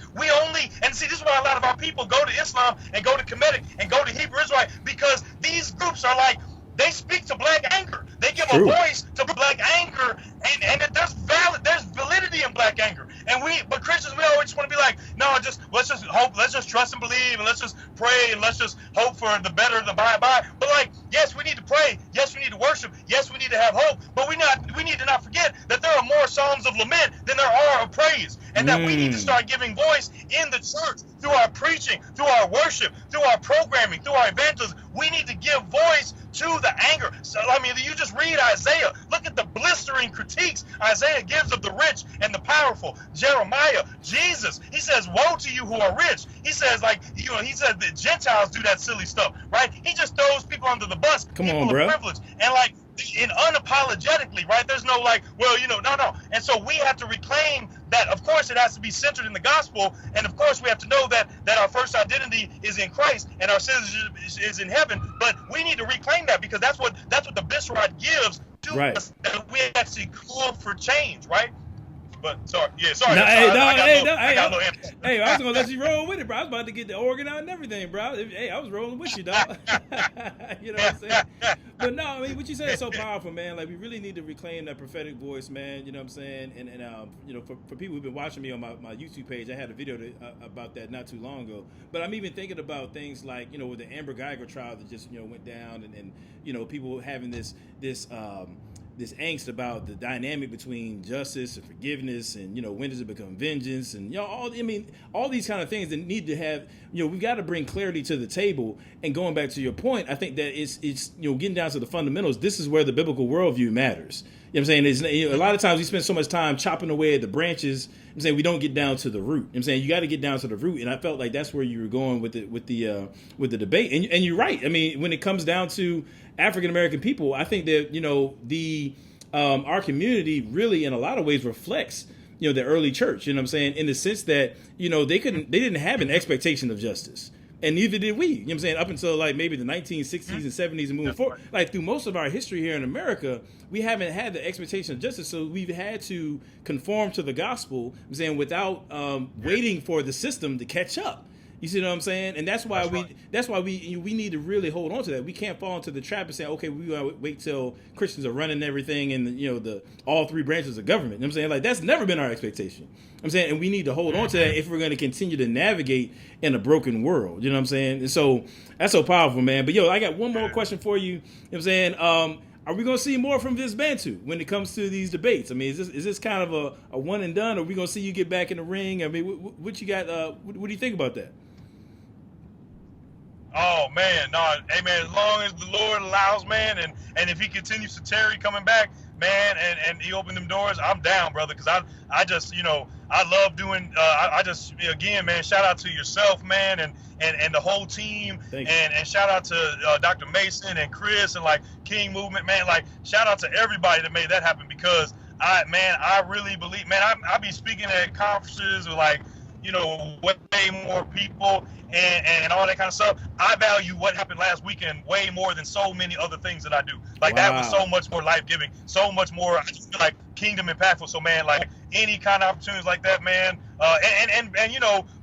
And see, this is why a lot of our people go to Islam and go to Kemetic and go to Hebrew Israelite, because these groups are like, they speak to black anger. They give a voice to black anger, and there's validity in black anger. But Christians, we always want to be like, no, let's just hope, let's just trust and believe, and let's just pray, and let's just hope for the better, the bye. But like, yes, we need to pray. Yes, we need to worship. Yes, we need to have hope. But we need to not forget that there are more songs of lament than there are of praise, and that we need to start giving voice in the church through our preaching, through our worship, through our programming, through our evangelism. We need to give voice to the anger. So, I mean, you just read Isaiah. Look at the blistering critiques Isaiah gives of the rich and the powerful. Jeremiah, Jesus, he says, woe to you who are rich. He says, he says that Gentiles do that silly stuff, right? He just throws people under the bus. Come on, bro. Privilege. And and unapologetically, right? There's no like, well, no. And so we have to reclaim that. Of course, it has to be centered in the gospel, and of course, we have to know that our first identity is in Christ and our citizenship is in heaven. But we need to reclaim that, because that's what the Bishrod gives to us, that we actually call for change, right? But sorry. Hey, I was gonna let you roll with it, bro. I was about to get the organ out and everything, bro. Hey, I was rolling with you, dog. You know what I'm saying? But no, I mean, what you said is so powerful, man. Like, we really need to reclaim that prophetic voice, man. You know what I'm saying? And for people who've been watching me on my YouTube page, I had a video about that not too long ago. But I'm even thinking about things like, with the Amber Geiger trial that just went down, and people having this angst about the dynamic between justice and forgiveness, and when does it become vengeance, and all these kind of things that need to have, we've got to bring clarity to the table. And going back to your point, I think that it's getting down to the fundamentals. This is where the biblical worldview matters. You know what I'm saying? A lot of times we spend so much time chopping away at the branches. I'm saying we don't get down to the root. You know what I'm saying? You got to get down to the root, and I felt like that's where you were going with the debate. And you're right. I mean, when it comes down to African American people, I think that our community really in a lot of ways reflects the early church. You know what I'm saying? In the sense that they didn't have an expectation of justice. And neither did we. You know what I'm saying? Up until like maybe the 1960s and 70s and moving forward. Like through most of our history here in America, we haven't had the expectation of justice. So we've had to conform to the gospel, I'm saying, without waiting for the system to catch up. You see what I'm saying? And that's why we need to really hold on to that. We can't fall into the trap and say, okay, we gotta wait till Christians are running everything and the all three branches of government. You know what I'm saying? Like, that's never been our expectation. I'm saying, and we need to hold on to that if we're going to continue to navigate in a broken world. You know what I'm saying? And so that's so powerful, man. But I got one more question for you. You know what I'm saying? Are we going to see more from this Bantu when it comes to these debates? I mean, is this kind of a one and done? Or are we going to see you get back in the ring? I mean, what you got? What do you think about that? Oh man, no, hey man, as long as the Lord allows, man, and if he continues to tarry coming back, man, and he opened them doors, I'm down, brother, because I just, I love doing, I just, again, man, shout out to yourself, man, and the whole team, and shout out to Dr. Mason and Chris and like King Movement, man, like shout out to everybody that made that happen, because I really believe, man, I be speaking at conferences with like, way more people and all that kind of stuff. I value what happened last weekend way more than so many other things that I do. Like, that was so much more life-giving, so much more, I just feel like kingdom impactful. So, man, like, any kind of opportunities like that, man, and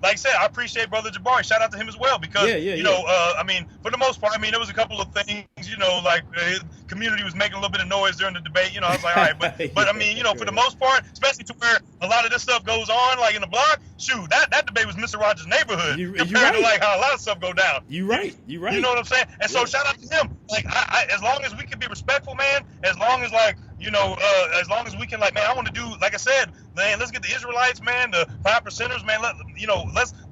like I said, I appreciate Brother Jabari. Shout out to him as well, because, I mean, for the most part, I mean, there was a couple of things, like community was making a little bit of noise during the debate, I was like, all right, but I mean, for the most part, especially to where a lot of this stuff goes on, like in the block, shoot, that debate was Mr. Rogers' neighborhood. You're right. To like how a lot of stuff go down. You're right. You know what I'm saying? And so shout out to him. Like, I as long as we can be respectful, man, as long as like, as long as we can, like, man, I want to do, like I said, man, let's get the Israelites, man, the 5%ers, man.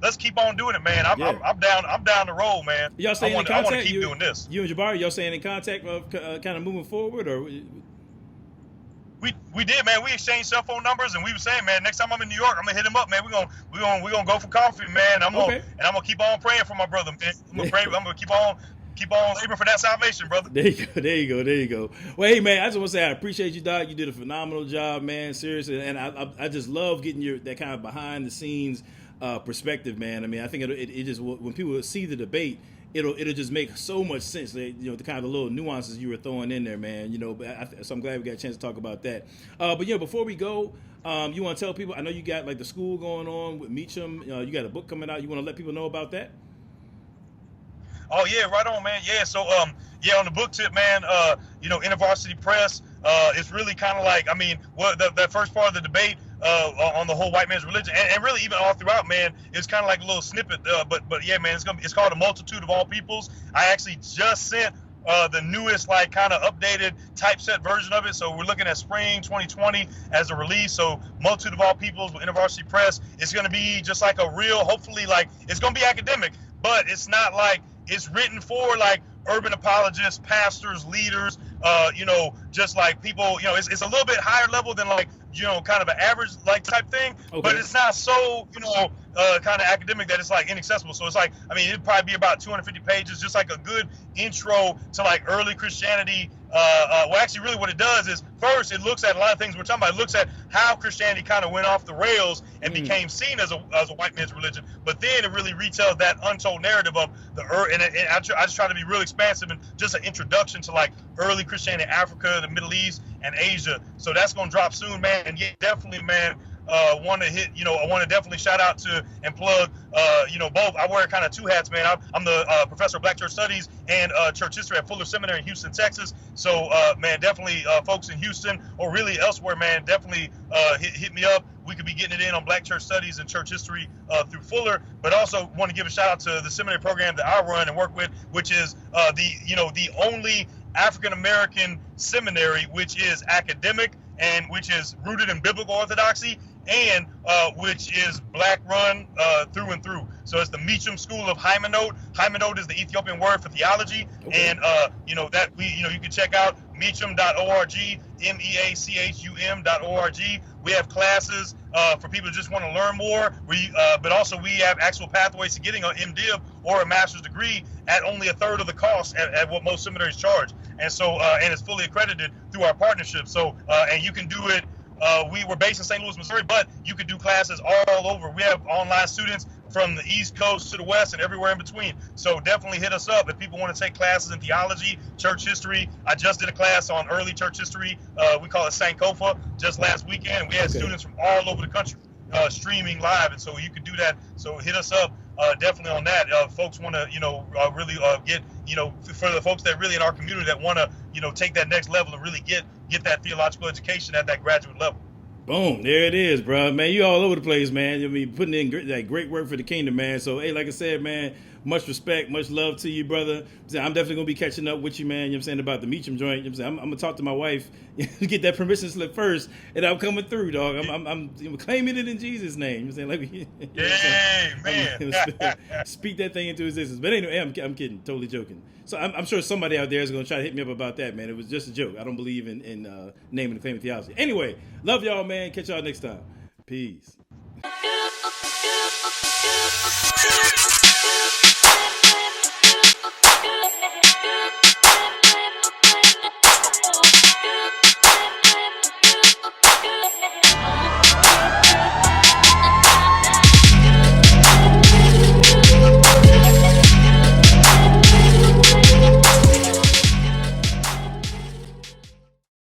Let's keep on doing it, man. I'm down the road, man. Y'all staying in contact? I want to keep doing this. You and Jabari, y'all staying in contact of kind of moving forward, or? We did, man. We exchanged cell phone numbers, and we were saying, man, next time I'm in New York, I'm gonna hit him up, man. We're gonna go for coffee, man. I'm gonna keep on praying for my brother, man. I'm gonna keep on laboring for that salvation, brother. There you go. Well, hey, man, I just want to say I appreciate you, Doc. You did a phenomenal job, man. Seriously, and I just love getting that kind of behind the scenes perspective, man. I mean, I think it just, when people see the debate, it'll just make so much sense. The kind of the little nuances you were throwing in there, man. So I'm glad we got a chance to talk about that. But before we go, you want to tell people? I know you got like the school going on with Meacham. You got a book coming out. You want to let people know about that? Oh yeah, right on, man. Yeah, so on the book tip, man, InterVarsity Press, it's really kind of like, I mean, that first part of the debate on the whole white man's religion, and really even all throughout, man, it's kind of like a little snippet. But yeah, man, it's called A Multitude of All Peoples. I actually just sent the newest, like, kind of updated typeset version of it. So we're looking at spring 2020 as a release. So Multitude of All Peoples with InterVarsity Press. It's going to be just like a real, hopefully, like, it's going to be academic, but it's not like, it's written for like urban apologists, pastors, leaders, just like people, it's a little bit higher level than like, kind of an average like type thing, but it's not so, kind of academic that it's like inaccessible. So it's like, I mean, it'd probably be about 250 pages, just like a good intro to like early Christianity, well, actually, really what it does is, first, it looks at a lot of things we're talking about. It looks at how Christianity kind of went off the rails and became seen as a white man's religion. But then it really retells that untold narrative of the early, and I just try to be real expansive and just an introduction to like early Christianity in Africa, the Middle East, and Asia. So that's going to drop soon, man. And yeah, definitely, man. Want to hit, I want to definitely shout out to and plug, both. I wear kind of two hats, man. I'm the professor of Black Church Studies and Church History at Fuller Seminary in Houston, Texas. So, man, definitely folks in Houston or really elsewhere, man, definitely hit me up. We could be getting it in on Black Church Studies and Church History through Fuller, but also want to give a shout out to the seminary program that I run and work with, which is the only African American seminary which is academic and which is rooted in biblical orthodoxy and which is Black run through and through. So it's the Meacham School of Hymenode. Hymenode is the Ethiopian word for theology, and that you can check out meacham.org, meachum.org. We have classes for people who just want to learn more. But also we have actual pathways to getting an MDiv or a master's degree at only a third of the cost at what most seminaries charge. And so and it's fully accredited through our partnership. So and you can do it. We were based in St. Louis, Missouri, but you could do classes all over. We have online students from the East Coast to the West and everywhere in between. So definitely hit us up if people want to take classes in theology, church history. I just did a class on early church history. We call it Sankofa just last weekend. We had students from all over the country streaming live, and so you could do that. So hit us up definitely on that. Folks want to, really get, for the folks that really in our community that want to, take that next level and really get that theological education at that graduate level. Boom, there it is, bro. Man, you all over the place, man. I mean, putting in that great work for the kingdom, man. So, hey, like I said, man, much respect, much love to you, brother. I'm definitely going to be catching up with you, man. You know what I'm saying, about the Meacham joint. You know what I'm saying? I'm going to talk to my wife, get that permission slip first, and I'm coming through, dog. I'm claiming it in Jesus' name. You know what I'm saying? Man. Speak that thing into existence. But anyway, I'm kidding, totally joking. So I'm sure somebody out there is going to try to hit me up about that, man. It was just a joke. I don't believe in naming and claiming theology. Anyway, love y'all, man. Catch y'all next time. Peace.